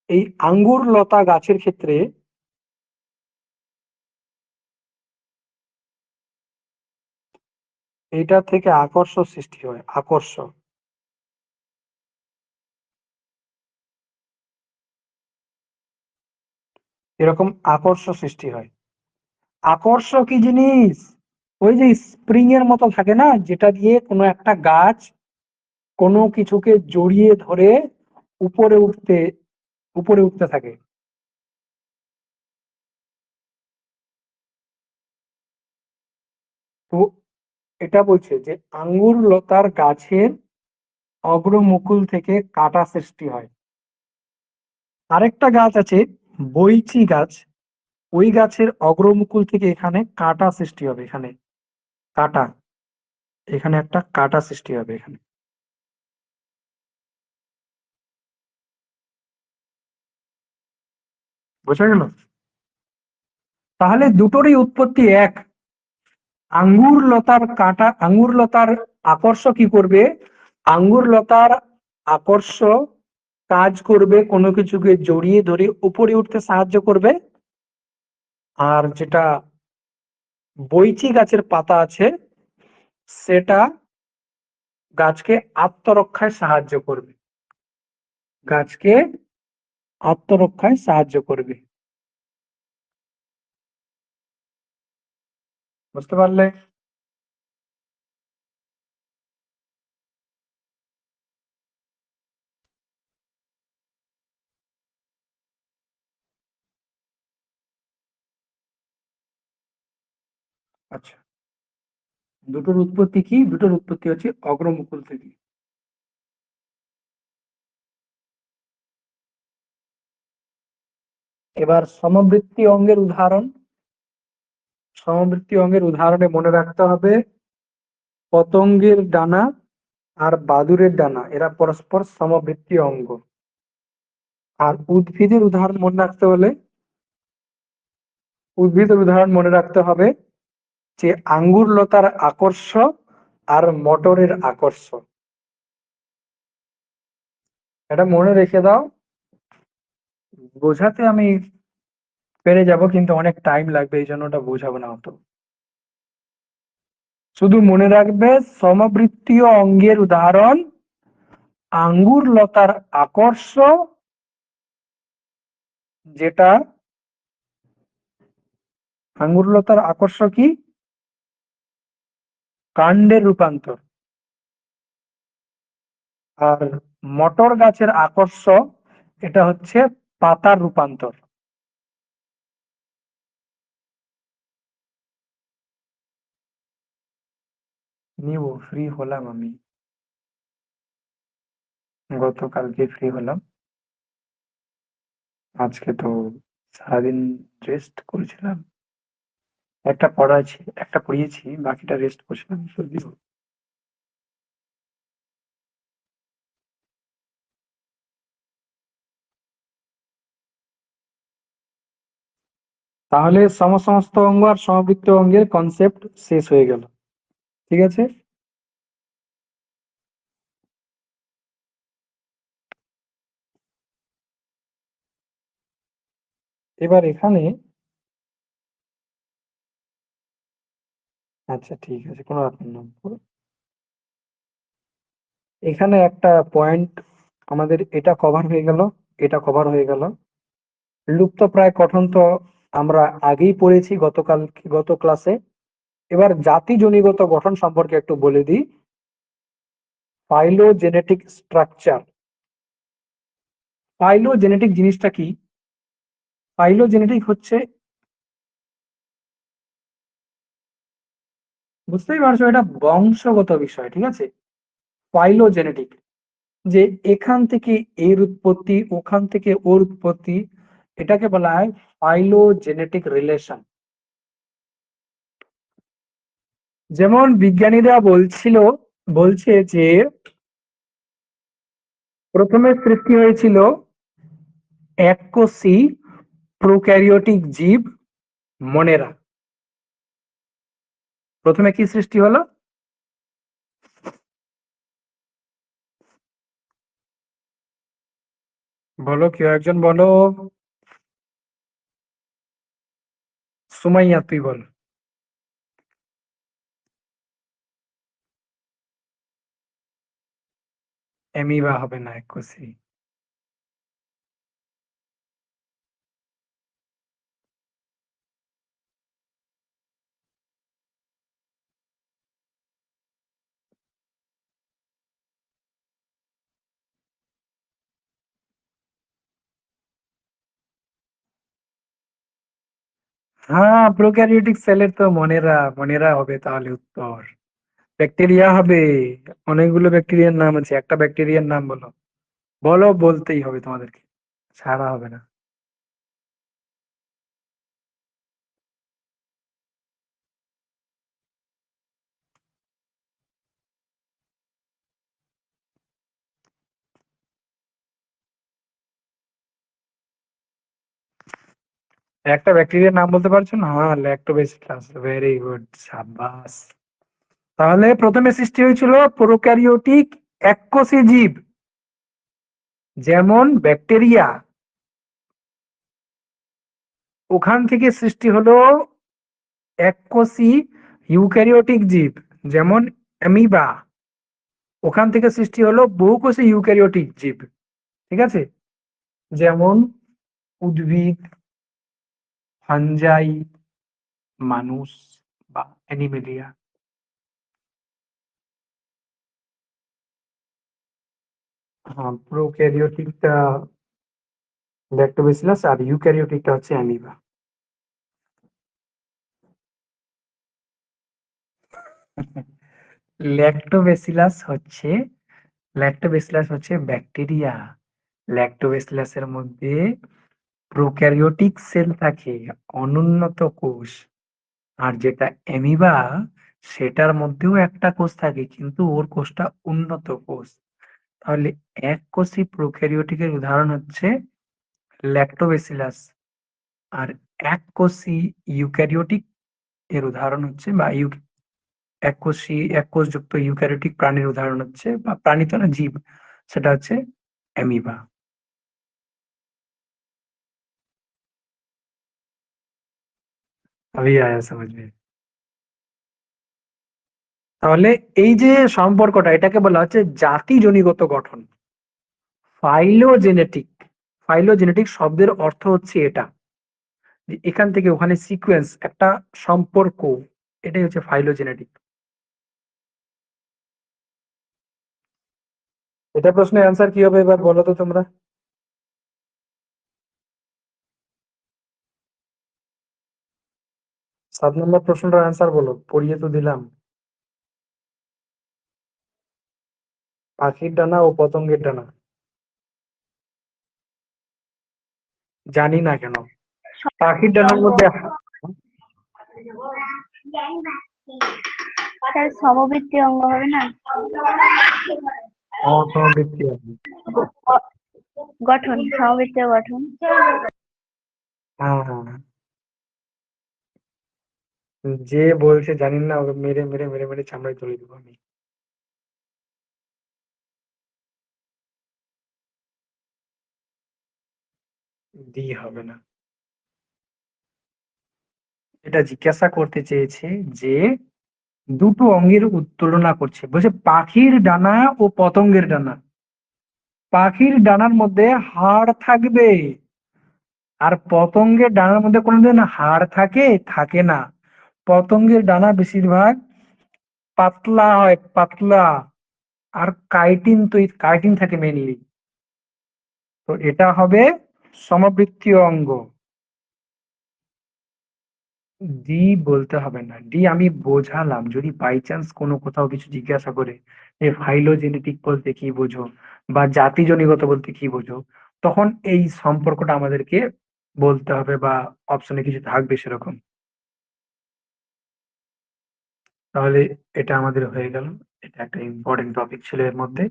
A: এই আঙ্গুর লতা গাছের ক্ষেত্রে এটা থেকে আকর্ষ সৃষ্টি হয়, আকর্ষ। এরকম আকর্ষ সৃষ্টি হয়। আকর্ষ কি জিনিস? ওই যে স্প্রিং এর মতো থাকে না, যেটা দিয়ে কোনো একটা গাছ কোনো কিছুকে জড়িয়ে ধরে উপরে উঠতে উপরে উঠতে থাকে। তো এটা বলছে যে আঙ্গুর লতার গাছের অগ্রমুকুল থেকে কাঁটা সৃষ্টি হয়। আরেকটা গাছ আছে, বৈচি গাছ। ওই গাছের অগ্রমুকুল থেকে এখানে কাঁটা সৃষ্টি হবে, এখানে কাঁটা, এখানে একটা কাঁটা সৃষ্টি হবে এখানে। বোঝা গেল? তাহলে দুটোরই উৎপত্তি এক। আঙ্গুর লতার কাঁটা, আঙ্গুর লতার আকর্ষ কি করবে? আঙ্গুর লতার আকর্ষ কাজ করবে কোনো কিছুকে জড়িয়ে ধরে উপরে উঠতে সাহায্য করবে। আর যেটা বৈচি গাছের পাতা আছে, সেটা গাছকে আত্মরক্ষায় সাহায্য করবে, গাছকে আত্মরক্ষায় সাহায্য করবে। বুঝতে পারলে? আচ্ছা, দুটোর উৎপত্তি কি? দুটোর উৎপত্তি হচ্ছে অগ্রমুকুল থেকে। এবার সমবৃত্তি অঙ্গের উদাহরণ। সমবৃত্তি অঙ্গের উদাহরণে মনে রাখতে হবে পতঙ্গের ডানা আর বাদুড়ের ডানা, এরা পরস্পর সমবৃত্তি অঙ্গ। আর উদ্ভিদের উদাহরণ মনে রাখতে হলে, উদ্ভিদের উদাহরণ মনে রাখতে হবে যে আঙ্গুর লতার আকর্ষ আর মটরের আকর্ষ। এটা মনে রেখে দাও। বোঝাতে আমি পেরে যাব, কিন্তু অনেক টাইম লাগবে, এই জন্য ওটা বোঝাবো না অত। শুধু মনে রাখবে সমবৃত্তীয় অঙ্গের উদাহরণ আঙ্গুর লতার আকর্ষ, যেটা আঙ্গুর লতার আকর্ষ কি? কাণ্ডের রূপান্তর। আর মটর গাছের আকর্ষ, এটা হচ্ছে পাতার রূপান্তর। নিব, ফ্রি হলাম আমি, গতকালকে ফ্রি হলাম। আজকে তো সারাদিন রেস্ট করেছিলাম, একটা পড়িয়েছি, বাকিটা রেস্ট করছিলাম। তাহলে সমসমস্ত অঙ্গ আর সমবৃত্ত অঙ্গের কনসেপ্ট শেষ হয়ে গেল। ঠিক আছে, এবার এখানে আচ্ছা ঠিক আছে, কোনো ব্যাপার না। এখানে একটা পয়েন্ট আমাদের এটা কভার হয়ে গেল, এটা কভার হয়ে গেল। লুপ্তপ্রায় গঠন তো আমরা আগেই পড়েছি গত ক্লাসে। এবার জাতিজনিগত গঠন সম্পর্কে একটু বলে দিই। Phylogenetic structure. ফাইলোজেনেটিক জিনিসটা কি? ফাইলোজেনেটিক হচ্ছে, বুঝতেই পারছো, এটা বংশগত বিষয়। ঠিক আছে, ফাইলোজেনেটিক যে এখান থেকে এর উৎপত্তি, ওখান থেকে ওর উৎপত্তি, এটাকে বলা হয় ফাইলোজেনেটিক রিলেশন। যেমন বিজ্ঞানীরা বলছে যে প্রথমে সৃষ্টি হয়েছিল এককোষী প্রোক্যারিওটিক জীব মনেরা। প্রথমে কি সৃষ্টি হলো? বলো, কেউ একজন বলো। সুমাইয়া তুই বল। অ্যামিবা হবে না, এককোষী। হ্যাঁ, প্রোক্যারিওটিক সেলের তো মনেরা, মনেরা হবে তাহলে উত্তর। ব্যাকটেরিয়া হবে, অনেকগুলো ব্যাকটেরিয়ার নাম আছে, একটা ব্যাকটেরিয়ার নাম বলো। বলো, বলতেই হবে তোমাদেরকে, ছাড়া হবে না। একটা ব্যাকটেরিয়ার নাম বলতে পারছো না? হ্যাঁ, ল্যাক্টোব্যাসিলাস। ভেরি গুড, সাবাস। তাহলে প্রথমে সৃষ্টি হয়েছিল প্রোক্যারিওটিক এককোষী জীব, যেমন ব্যাকটেরিয়া। ওখান থেকে সৃষ্টি হলো এককোষী ইউক্যারিওটিক জীব, যেমন অ্যামিবা। ওখান থেকে সৃষ্টি হলো বহুকোষী ইউক্যারিওটিক জীব। ঠিক আছে, যেমন উদ্ভিদ, ফাঞ্জাই, মানুষ বা অ্যানিমেলিয়া। হ্যাঁ, প্রোক্যারিওটিকটা ল্যাক্টোব্যাসিলাস আর ইউক্যারিওটিকটা হচ্ছে অ্যামিবা। ল্যাক্টোব্যাসিলাস হচ্ছে ল্যাক্টোব্যাসিলাস হচ্ছে ব্যাকটেরিয়া। ল্যাক্টোব্যাসিলাসের মধ্যে প্রোক্যারিওটিক সেল থাকে, অনুন্নত কোষ। আর যেটা অ্যামিবা, সেটার মধ্যেও একটা কোষ থাকে, কিন্তু ওর কোষটা উন্নত কোষ। তাহলে এককোষী প্রোক্যারিওটিকের উদাহরণ হচ্ছে ল্যাক্টোব্যাসিলাস, আর এককোষী ইউক্যারিওটিক এর উদাহরণ হচ্ছে, বা এককোষযুক্ত ইউক্যারিওটিক প্রাণীর উদাহরণ হচ্ছে, বা প্রাণী তো না, জীব, সেটা হচ্ছে অ্যামিবা। अभी आया समझ में। তাহলে এই যে সম্পর্কটা, এটাকে বলা হচ্ছে জাতিজনিগত গঠন, ফাইলোজেনেটিক। ফাইলোজেনেটিক শব্দের অর্থ হচ্ছে এটা, যে এখান থেকে ওখানে সিকোয়েন্স, একটা সম্পর্ক, এটাই হচ্ছে ফাইলোজেনেটিক। এটা প্রশ্নের অ্যান্সার কি হবে এবার বলো তো তোমরা? 7 নম্বর প্রশ্নটার অ্যান্সার বলো, পড়িয়ে তো দিলাম। পাখির ডানা ও পতঙ্গের ডানা। জানি না কেন। পাখির ডানার মধ্যে
C: তার সমবৃত্তীয় অঙ্গ হবে না?
A: অসমবৃত্তি আছে।
C: গঠন, সমবৃত্তীয় গঠন।
A: হ্যাঁ হ্যাঁ। যে বলছে জানি না, ওকে মেরে মেরে মেরে মেরে চামড়ায় তুলে দেবো আমি। ডি হবে না। এটা জিজ্ঞাসা করতে চেয়েছে যে দুটো অঙ্গের তুলনা করছে, বলছে পাখির ডানা ও পতঙ্গের ডানা। পাখির ডানার মধ্যে হাড় থাকবে, আর পতঙ্গের ডানার মধ্যে কোনোদিন হাড় থাকে? থাকে না। পতঙ্গের ডানা বেশিরভাগ পাতলা হয়, পাতলা। আর কাইটিন, তো কাইটিন থাকে মেনলি। তো এটা হবে সমবৃত্তীয় অঙ্গ। ডি বলতে হবে না, ডি আমি বোঝালাম। যদি বাই চান্স কোনো কোথাও কিছু জিজ্ঞাসা করে যে ফাইলোজেনেটিক বলতে কি বোঝো বা জাতিজনিগত বলতে কি বোঝো, তখন এই সম্পর্কটা আমাদেরকে বলতে হবে, বা অপশনে কিছু থাকবে সেরকম। তাহলে এটা আমাদের হয়ে গেল। এটা একটা ইম্পর্টেন্ট টপিক ছিল এর মধ্যে।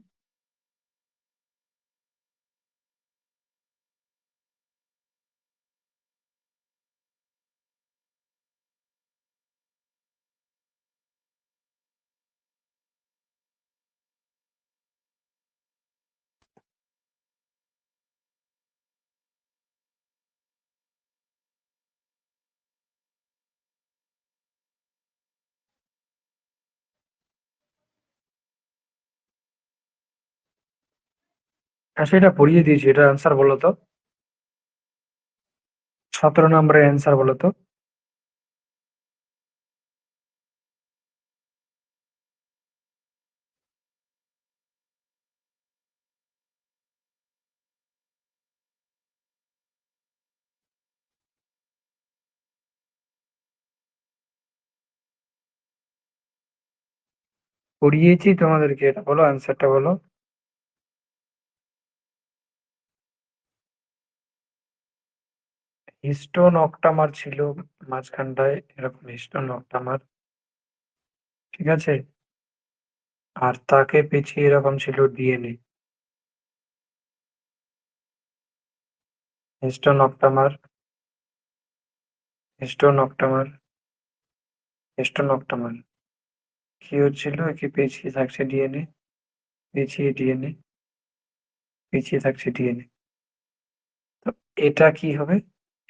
A: আর সেটা পড়িয়ে দিয়েছি, এটা অ্যান্সার বলো তো। 17 নম্বরের অ্যান্সার বলো তো। পড়িয়েছি তোমাদেরকে, এটা বলো, অ্যান্সারটা বলো। হিস্টোন অক্টামার ছিল মাঝখানটায়, এরকম হিস্টোন অক্টামার, ঠিক আছে। আর তাকে পেছিয়ে এরকম ছিল DNA. Histone octamer, histone octamer, histone অক্টামার কি হচ্ছিল, কি পেছিয়ে থাকছে ডিএনএ, পেছিয়ে ডিএনএ, পিছিয়ে থাকছে ডিএনএ। তো এটা কি হবে?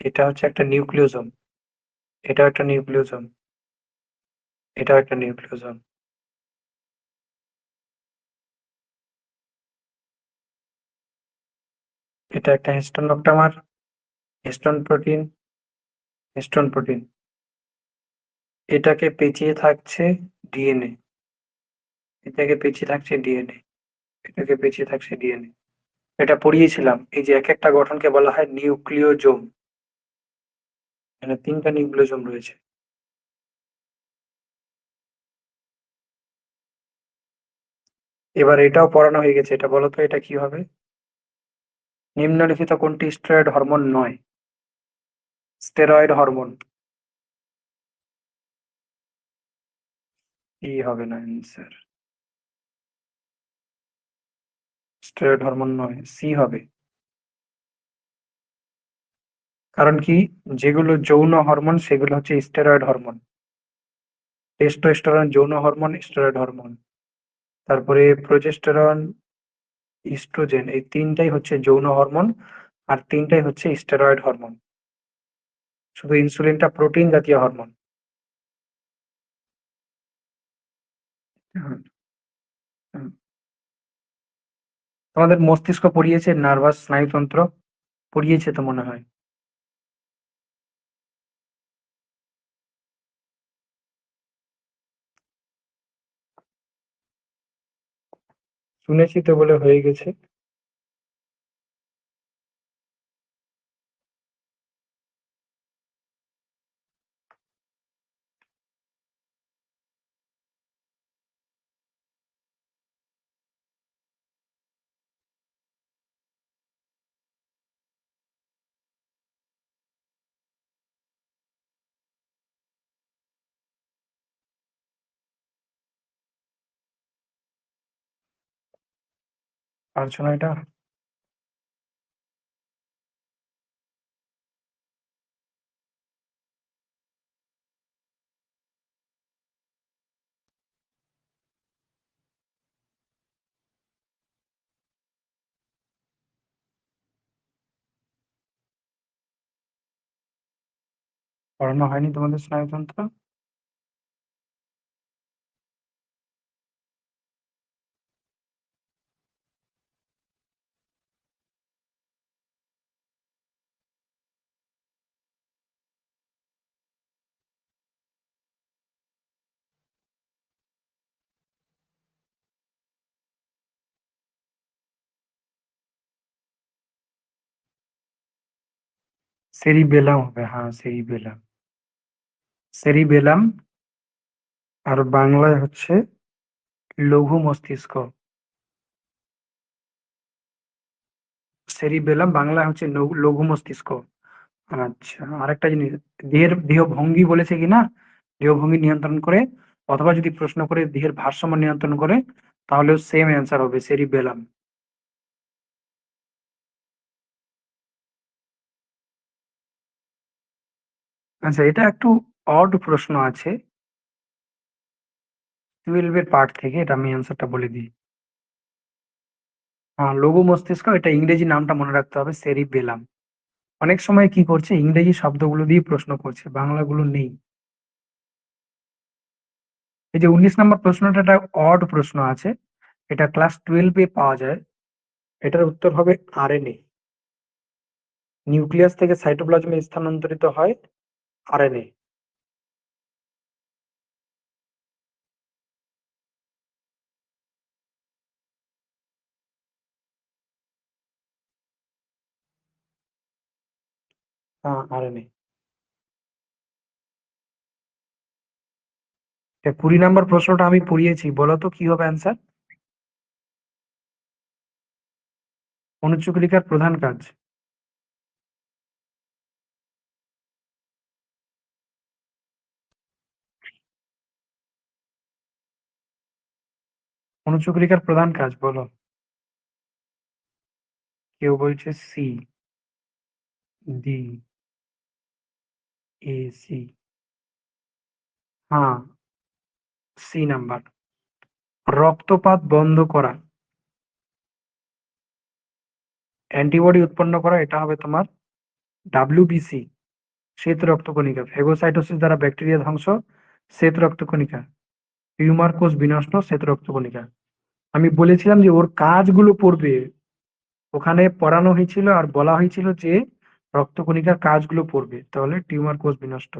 A: এটা হচ্ছে একটা নিউক্লিওজোম। এটা একটা নিউক্লিওজোম। এটা একটা নিউক্লিওজোম। এটা একটা histone octamer, histone protein, histone protein. এটাকে পেঁচিয়ে থাকছে ডিএনএ, এটাকে পেঁচিয়ে থাকছে ডিএনএ, এটাকে পেঁচিয়ে থাকছে ডিএনএ। এটা পড়িয়েছিলাম, এই যে এক একটা গঠনকে বলা হয় নিউক্লিওজোম। এখানে 3টা নিউক্লিওজোম রয়েছে। এবার এটাও পড়ানো হয়ে গেছে, এটা বলো তো এটা কি হবে? নিম্নলিখিত কোনটি স্টেরয়েড হরমোন নয়? স্টেরয়েড হরমোন কি হবে না অ্যান্সার? স্টেরয়েড হরমোন নয়, সি হবে। কারণ কি? যেগুলো যৌন হরমোন সেগুলো হচ্ছে স্টেরয়েড হরমোন। টেস্টোস্টেরন যৌন হরমোন, স্টেরয়েড হরমোন। তারপরে প্রোজেস্টেরন, ইস্ট্রোজেন, এই 3টাই হচ্ছে যৌন হরমোন, আর 3টাই হচ্ছে স্টেরয়েড হরমোন। শুধু ইনসুলিনটা প্রোটিন জাতীয় হরমোন। হুম, হুম। তোমাদের মস্তিষ্ক পড়িয়েছে, নার্ভাস স্নায়ুতন্ত্র পড়িয়েছে তো মনে হয়। শুনেছি তো বলে হয়ে গেছে। পারছো না এটা? পড়ানো হয়নি তোমাদের স্নায়ুতন্ত্র? সেরিবেলাম হবে, হ্যাঁ সেরিবেলাম। সেরিবেলাম আর বাংলায় হচ্ছে লঘু মস্তিষ্ক। সেরিবেলাম বাংলায় হচ্ছে লঘু মস্তিষ্ক। আচ্ছা, আরেকটা জিনিস, দেহ ভঙ্গি বলেছে কিনা, দেহ ভঙ্গি নিয়ন্ত্রণ করে, অথবা যদি প্রশ্ন করে দেহের ভারসাম্য নিয়ন্ত্রণ করে, তাহলেও সেম অ্যান্সার হবে সেরিবেলাম। আচ্ছা, এটা একটু অড প্রশ্ন আছে, 12 এর পার্ট থেকে, এটা আমি অ্যান্সারটা বলে দিই। হ্যাঁ, লঘু মস্তিষ্ক, এটা ইংরেজি নামটা মনে রাখতে হবে, সেরিবেলাম। অনেক সময় কি করছে, ইংরেজি শব্দগুলো দিয়ে প্রশ্ন করছে, বাংলাগুলো নেই। এই যে 19 নম্বর প্রশ্নটা, একটা অড প্রশ্ন আছে, এটা ক্লাস 12-এ পাওয়া যায়। এটার উত্তর হবে আরএনএ। নিউক্লিয়াস থেকে সাইটোপ্লাজমে স্থানান্তরিত হয় আরএনএ। হ্যাঁ, আরএনএ। 20 নম্বর প্রশ্নটা আমি পড়িয়েছি, বলো তো কি হবে অ্যান্সার। অনুচক্রিকার প্রধান কাজ। অনুচক্রিকার প্রধান কাজ বলো। কেউ বলছে সি, ডি, এ, সি। হ্যাঁ, সি নাম্বার। রক্তপাত বন্ধ করা, অ্যান্টিবডি উৎপন্ন করা, এটা হবে তোমার ডাব্লিউবিসি, শ্বেত রক্তকণিকা। ফেগোসাইটোসিস দ্বারা ব্যাকটেরিয়া ধ্বংস, শ্বেত রক্তকণিকা। টিউমার কোষ বিনষ্ট, শ্বেত রক্তকণিকা। আমি বলেছিলাম যে ওর কাজগুলো পড়বে, ওখানে পড়ানো হয়েছিল আর বলা হয়েছিল যে রক্তকণিকার কাজগুলো পড়বে, তাহলে টিউমার কোষ বিনষ্ট।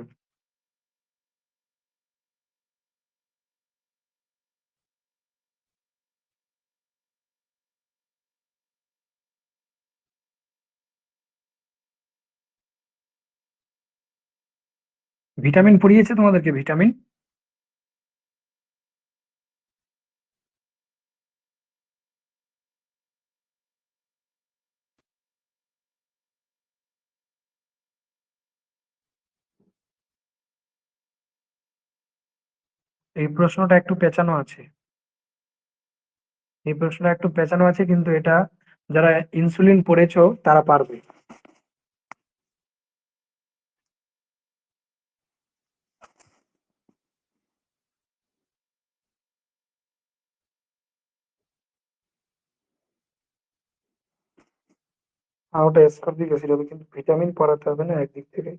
A: ভিটামিন পড়িয়েছে তোমাদেরকে, ভিটামিন? এই প্রশ্নটা একটু পেঁচানো আছে, এই প্রশ্নটা একটু পেঁচানো আছে, কিন্তু এটা যারা ইনসুলিন পড়েছো তারা পারবে। আর ওটা স্কোর দিয়ে গেছিল, কিন্তু ভিটামিন পড়াতে হবে না একদিক থেকে।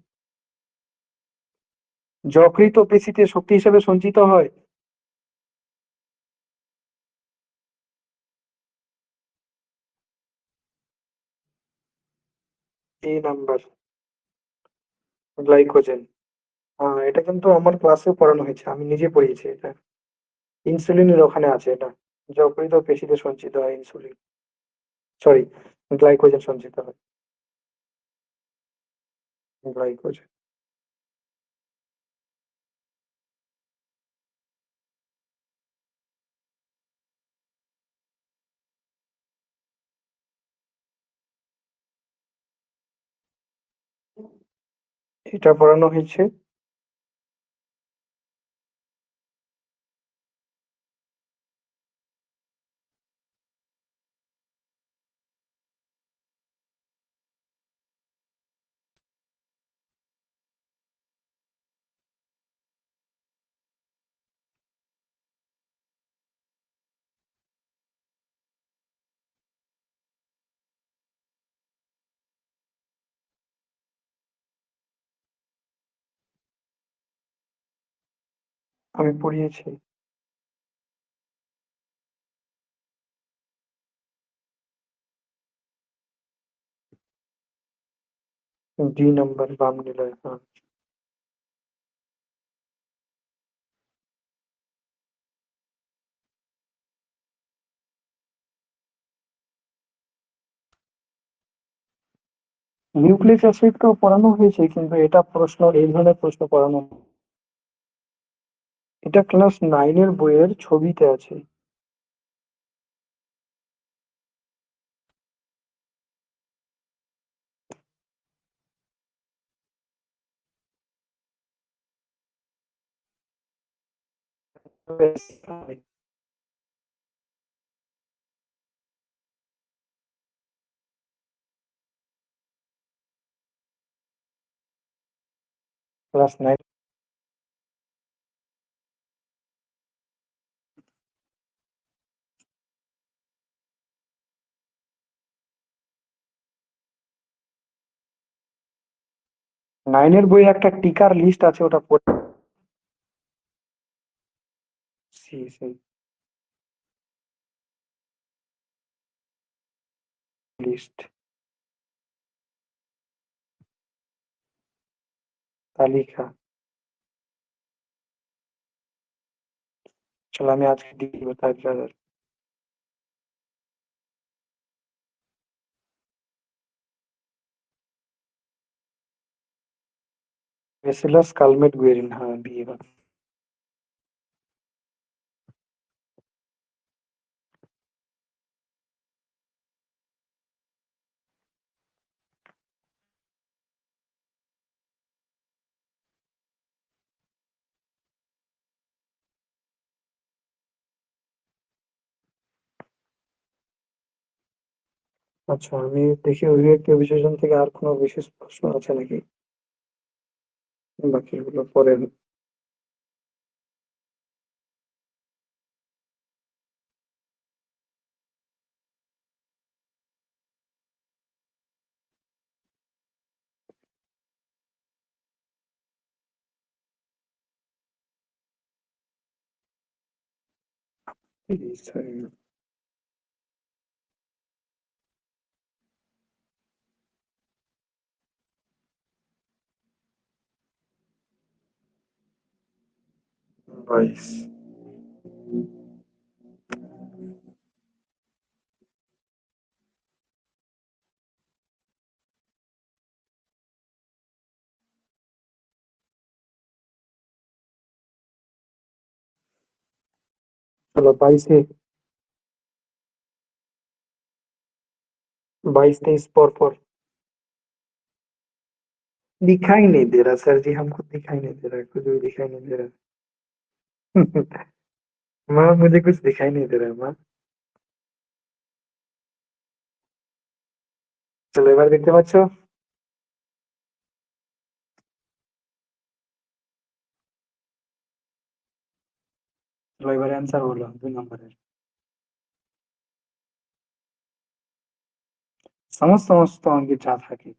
A: যকৃৎ ও পেশিতে শক্তি হিসেবে সঞ্চিত হয়। এই নাম্বার, গ্লাইকোজেন। হ্যাঁ, এটা কিন্তু আমার ক্লাসে পড়ানো হয়েছে, আমি নিজে পড়িয়েছি এটা। ইনসুলিনের ওখানে আছে এটা, যকৃৎ ও পেশিতে সঞ্চিত হয় ইনসুলিন, সরি, গ্লাইকোজেন সঞ্চিত হয়, গ্লাইকোজেন। এটা পড়ানো হয়েছে। আমি পড়িয়েছি। ডি নাম্বার বাম নিলয়। হ্যাঁ, নিউক্লিক অ্যাসিড তো পড়ানো হয়েছে, কিন্তু এটা প্রশ্ন, এই ধরনের প্রশ্ন পড়ানো, এটা ক্লাস 9 বইয়ের ছবিতে আছে। ক্লাস 9। নাইনের বইয়ে একটা টিকার লিস্ট আছে, ওটা পড়ে। লিস্ট, তালিকা। চলো আমি আজকে দিয়ে দিব তালিকা। ব্যাসিলাস কালমেট গুয়েরিন, হ্যাঁ দিয়ে দাও। আচ্ছা, আমি দেখি অভিব্যক্তি অভিযোজন থেকে আর কোনো বিশেষ প্রশ্ন আছে নাকি, বাকিগুলো পরে। বাইশ। चलो 22-23 पर दिखाई नहीं दे रहा सर जी, हमको दिखाई नहीं दे रहा, कुछ भी दिखाई नहीं दे रहा। माँ मुझे कुछ दिखाई नहीं दे रहा है माँ। চলো এবার দেখতে পাচ্ছ? চলো এবার অ্যান্সার হলো 2 নম্বরের। সমস্ত অঙ্কে যা থাকে।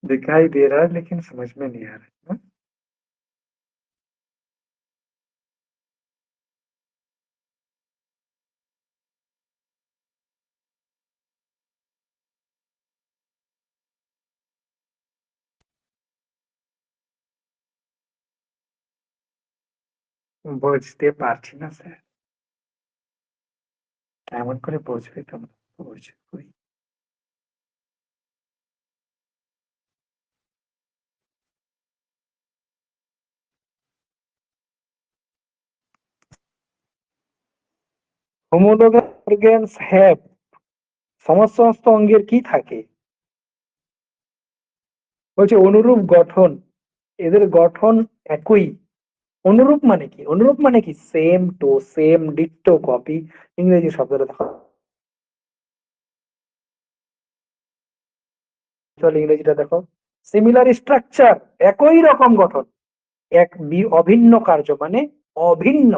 A: दिखाई दे रहा है लेकिन समझ में नहीं आ रहा है ना? বুঝতে পারছি না স্যার, কেমন করে বুঝবে তোমরা? বুঝবই। হোমোলোগাস অর্গানস হ্যাভ, সমস্ত অঙ্গের কি থাকে? বলছে অনুরূপ গঠন, এদের গঠন একই। অনুরূপ মানে কি? অনুরূপ মানে কি? Same to same, ditto copy. ইংরেজি শব্দটা দেখো, চলো ইংরেজিটা দেখো। সিমিলার স্ট্রাকচার, একই রকম গঠন। অভিন্ন কার্য মানে অভিন্ন,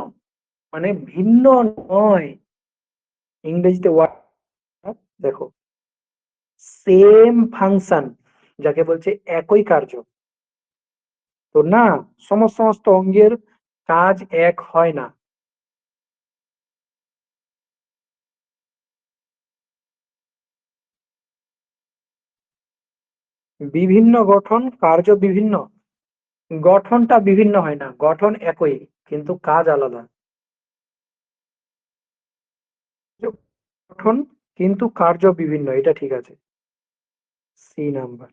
A: মানে ভিন্ন নয়। ইংরেজিতে ওয়ার্ড দেখো, সেম ফাংশন, যাকে বলছে একই কার্য। তো না, সমস্ত অঙ্গের কাজ এক হয় না। বিভিন্ন গঠন, কার্য বিভিন্ন। গঠনটা বিভিন্ন হয় না, গঠন একই কিন্তু কাজ আলাদা। গঠন কিন্তু কার্য বিভিন্ন, এটা ঠিক আছে। C number.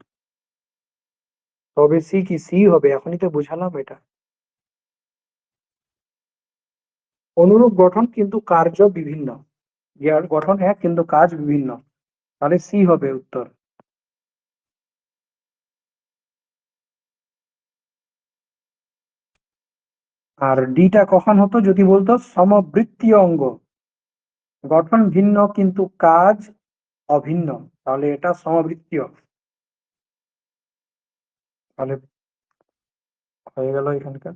A: তবে সি কি সি হবে? এখনই তো বুঝালাম এটা। অনুরূপ গঠন কিন্তু কার্য বিভিন্ন। গঠন এক কিন্তু কাজ বিভিন্ন, তাহলে সি হবে উত্তর। আর ডিটা কখন হতো যদি বলতো সমবৃত্তীয় অঙ্গ, গঠন ভিন্ন কিন্তু কাজ অভিন্ন, তাহলে এটা সমবৃত্তীয়। তাহলে হয়ে গেল এখানকার।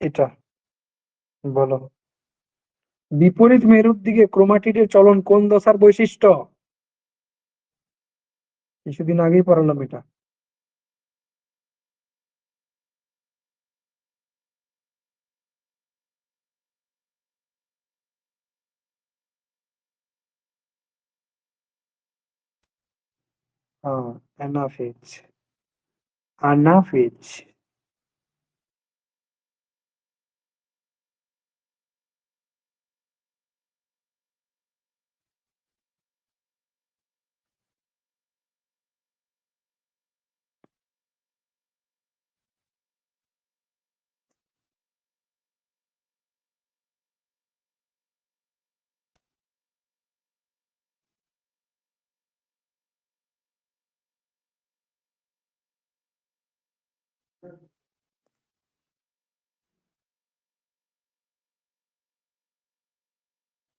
A: এটা বলো, বিপরীত মেরুর দিকে ক্রোমাটিডের চলন কোন দশার বৈশিষ্ট্য? কিছুদিন আগেই পড়ালাম এটা। হ্যাঁ, অ্যানাফেজ। আনাফেজ।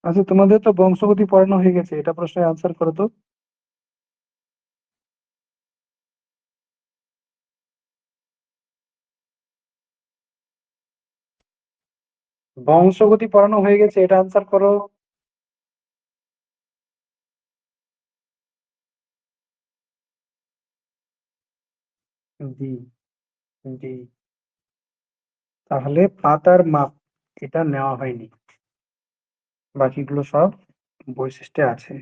A: আচ্ছা, তোমাদের তো বংশগতি পড়ানো হয়ে গেছে, এটা প্রশ্নের আনসার করো তো। বংশগতি পড়ানো হয়ে গেছে, এটা আনসার করো। জি, জি। তাহলে পাতার মাপ এটা নেওয়া হয়নি, বাকিগুলো সব বৈশিষ্ট্যে আছে।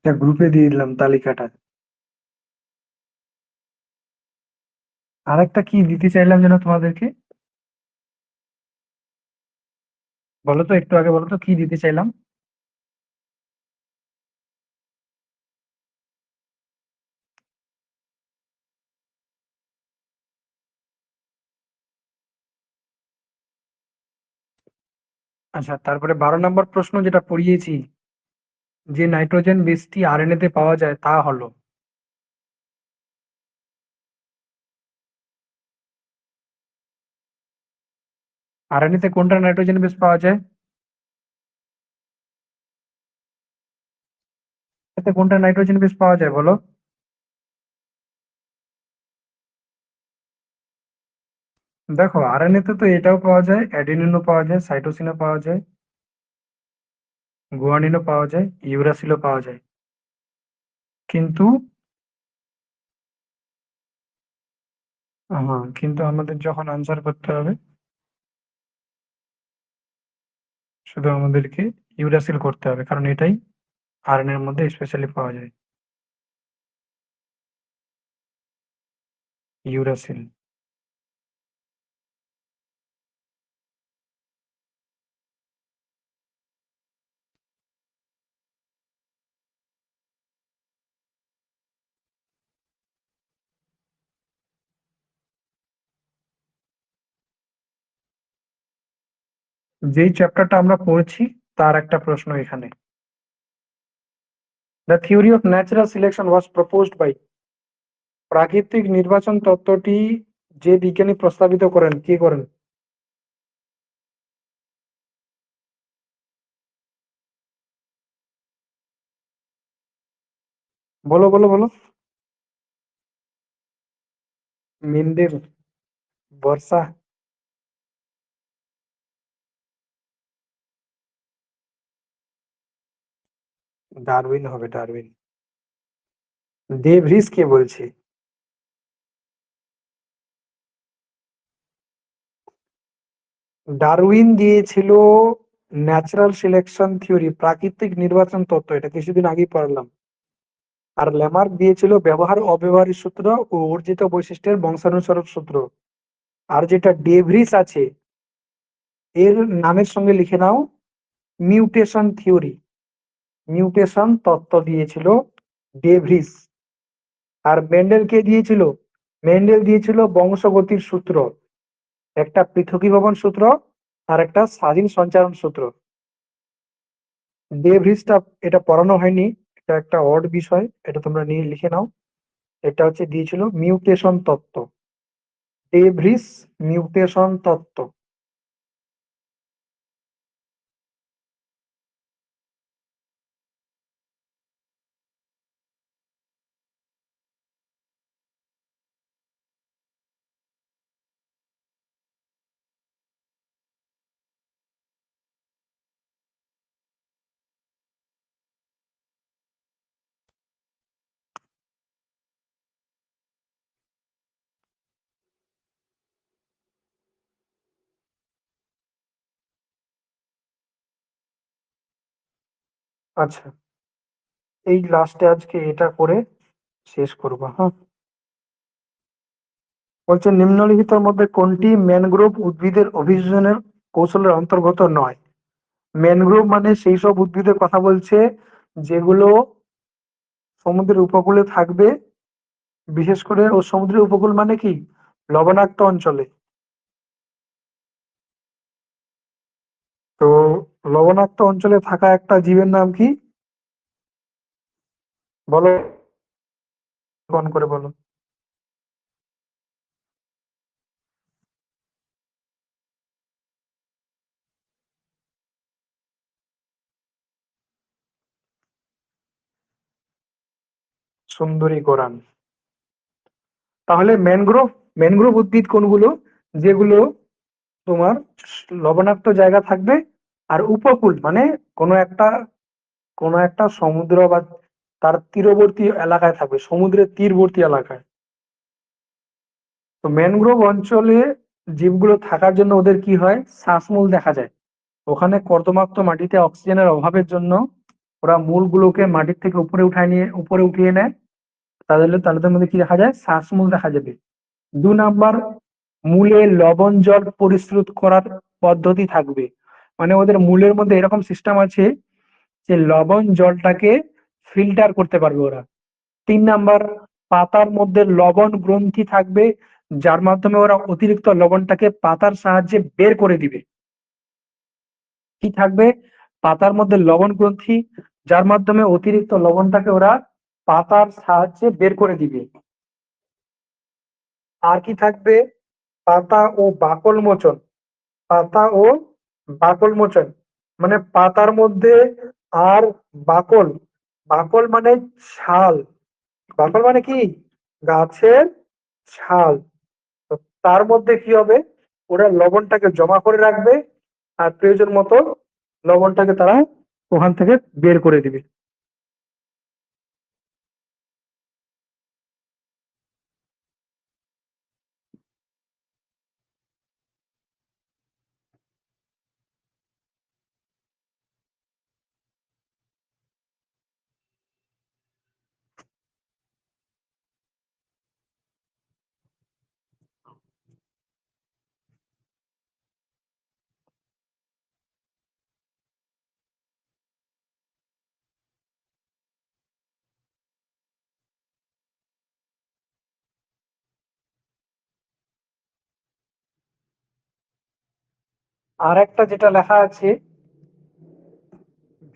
A: এটা গ্রুপে দিয়ে দিলাম তালিকাটা। আরেকটা কি দিতে চাইলাম যেন তোমাদেরকে, বলো তো, একটু আগে বলো তো কি দিতে চাইলাম। আচ্ছা, তারপরে 12 নম্বর প্রশ্ন যেটা পড়িয়েছি, যে নাইট্রোজেন বেসটি আরএনএ তে পাওয়া যায় তা হলো, আরএনএ তে কোনটা নাইট্রোজেন বেস পাওয়া যায়? এতে কোনটা নাইট্রোজেন বেস পাওয়া যায় বলো? দেখো, আরএনএ তে তো এটাও পাওয়া যায়, অ্যাডেনিনও পাওয়া যায়, সাইটোসিনও পাওয়া যায়, গুয়ানিনও পাওয়া যায়, ইউরাসিলও পাওয়া যায়। কিন্তু হ্যাঁ, কিন্তু আমাদের যখন আনসার করতে হবে, শুধু আমাদেরকে ইউরাসিল করতে হবে, কারণ এটাই আরএনএ এর মধ্যে স্পেশালি পাওয়া যায়, ইউরাসিল। যেই চ্যাপ্টারটা আমরা পড়ছি তার একটা প্রশ্ন এখানে। The theory of natural selection was proposed by, প্রাকৃতিক নির্বাচন তত্ত্বটি যে বিজ্ঞানী প্রস্তাবিত করেন, কে করেন? বলো বলো বলো। মেন্ডেল, বর্ষা। ডারউইন হবে, ডারউইন। ডে ভ্রিস কে বলছে? ডারউইন দিয়েছিল ন্যাচারাল সিলেকশন থিওরি, প্রাকৃতিক নির্বাচন তত্ত্ব, এটা কিছুদিন আগেই পড়লাম। আর ল্যামার্ক দিয়েছিল ব্যবহার অব্যবহারের সূত্র ও অর্জিত বৈশিষ্ট্যের বংশানুসরণ সূত্র। আর যেটা ডেভরিস আছে, এর নামের সঙ্গে লিখে নাও মিউটেশন থিওরি, মিউটেশন তত্ত্ব দিয়েছিল ডেভরিস। আর মেন্ডেল কে দিয়েছিল? মেন্ডেল দিয়েছিল বংশগতির সূত্র, একটা পৃথকীভবন সূত্র আর একটা স্বাধীন সঞ্চারণ সূত্র। ডেভরিসটা এটা পড়ানো হয়নি, এটা একটা অড বিষয়, এটা তোমরা নিয়ে লিখে নাও। এটা হচ্ছে দিয়েছিল মিউটেশন তত্ত্ব, ডেভরিস মিউটেশন তত্ত্ব। আচ্ছা, এই লাস্টে আজকে এটা করে শেষ করবো, হ্যাঁ। বলছে নিম্নলিখিতের মধ্যে কোনটি ম্যানগ্রোভ উদ্ভিদের অভিযোজনের কৌশলের অন্তর্গত নয়? ম্যানগ্রোভ মানে সেই সব উদ্ভিদের কথা বলছে যেগুলো সমুদ্রের উপকূলে থাকবে, বিশেষ করে ও সমুদ্রের উপকূল মানে কি, লবণাক্ত অঞ্চলে। তো লবণাক্ত অঞ্চলে থাকা একটা জীবের নাম কি বলো, কোন করে বলো। সুন্দরী কোরান। তাহলে ম্যানগ্রোভ, ম্যানগ্রোভ উদ্ভিদ কোনগুলো? যেগুলো তোমার লবণাক্ত জায়গা থাকবে, আর উপকূল মানে কোনো একটা, কোনো একটা সমুদ্র বা তার তীরবর্তী এলাকায় থাকবে, সমুদ্রের তীরবর্তী এলাকায়। তো ম্যানগ্রোভ অঞ্চলে জীবগুলো থাকার জন্য ওদের কি হয়, শ্বাসমূল দেখা যায়। ওখানে কর্দমাক্ত মাটিতে অক্সিজেনের অভাবের জন্য ওরা মূলগুলোকে মাটির থেকে উপরে উঠিয়ে নেয়। তাদের মধ্যে কি দেখা যায়, শ্বাসমূল দেখা যাবে। 2 নাম্বার, মূলে লবণ জল পরিশ্রুত করার পদ্ধতি থাকবে, মানে ওদের মূলের মধ্যে এরকম সিস্টেম আছে যে লবণ জলটাকে ফিল্টার করতে পারবে ওরা। 3 নাম্বার, পাতার মধ্যে লবণ গ্রন্থি থাকবে, যার মাধ্যমে ওরা অতিরিক্ত লবণটাকে পাতার সাহায্যে বের করে দিবে। কি থাকবে? পাতার মধ্যে লবণ গ্রন্থি, যার মাধ্যমে অতিরিক্ত লবণটাকে ওরা পাতার সাহায্যে বের করে দিবে। আর কি থাকবে? পাতা ও বাকল মোচন। পাতা ও বাকল মোচন মানে পাতার মধ্যে আর বাকল, বাকল মানে ছাল, বাকল মানে কি? গাছের ছাল। তো তার মধ্যে কি হবে? ওরা লবণটাকে জমা করে রাখবে, আর প্রয়োজন মতো লবণটাকে তারা ওখান থেকে বের করে দিবে। আর একটা যেটা লেখা আছে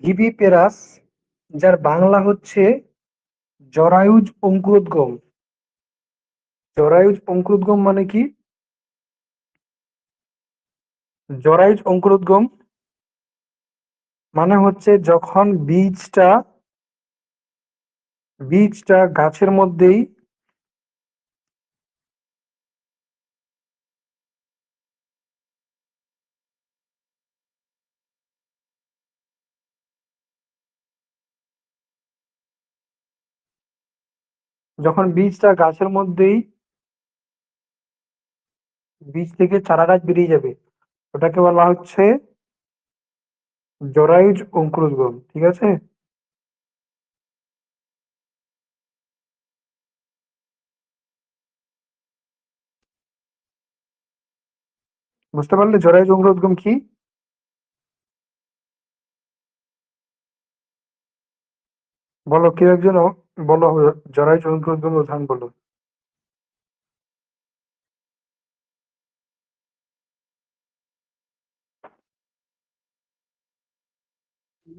A: ভিভিপেরাস, যার বাংলা হচ্ছে জরায়ুজ অঙ্কুরোদ্গম। জরায়ুজ অঙ্কুরোদ্গম মানে কি? জরায়ুজ অঙ্কুরোদ্গম মানে হচ্ছে যখন বীজটা গাছের মধ্যেই যখন বীজটা গাছের মধ্যেই বীজ থেকে চারা গাছ বেরিয়ে যাবে, ওটাকে বলা হচ্ছে জরায়ুজ অঙ্কুরোদ্গম। ঠিক আছে? বুঝতে পারলে জরায়ুজ অঙ্কুরোদ্গম কি? বলো, কেউ একজন বলো, জরায়ুজ অঙ্কুরোদ্গম উদাহরণ বলো।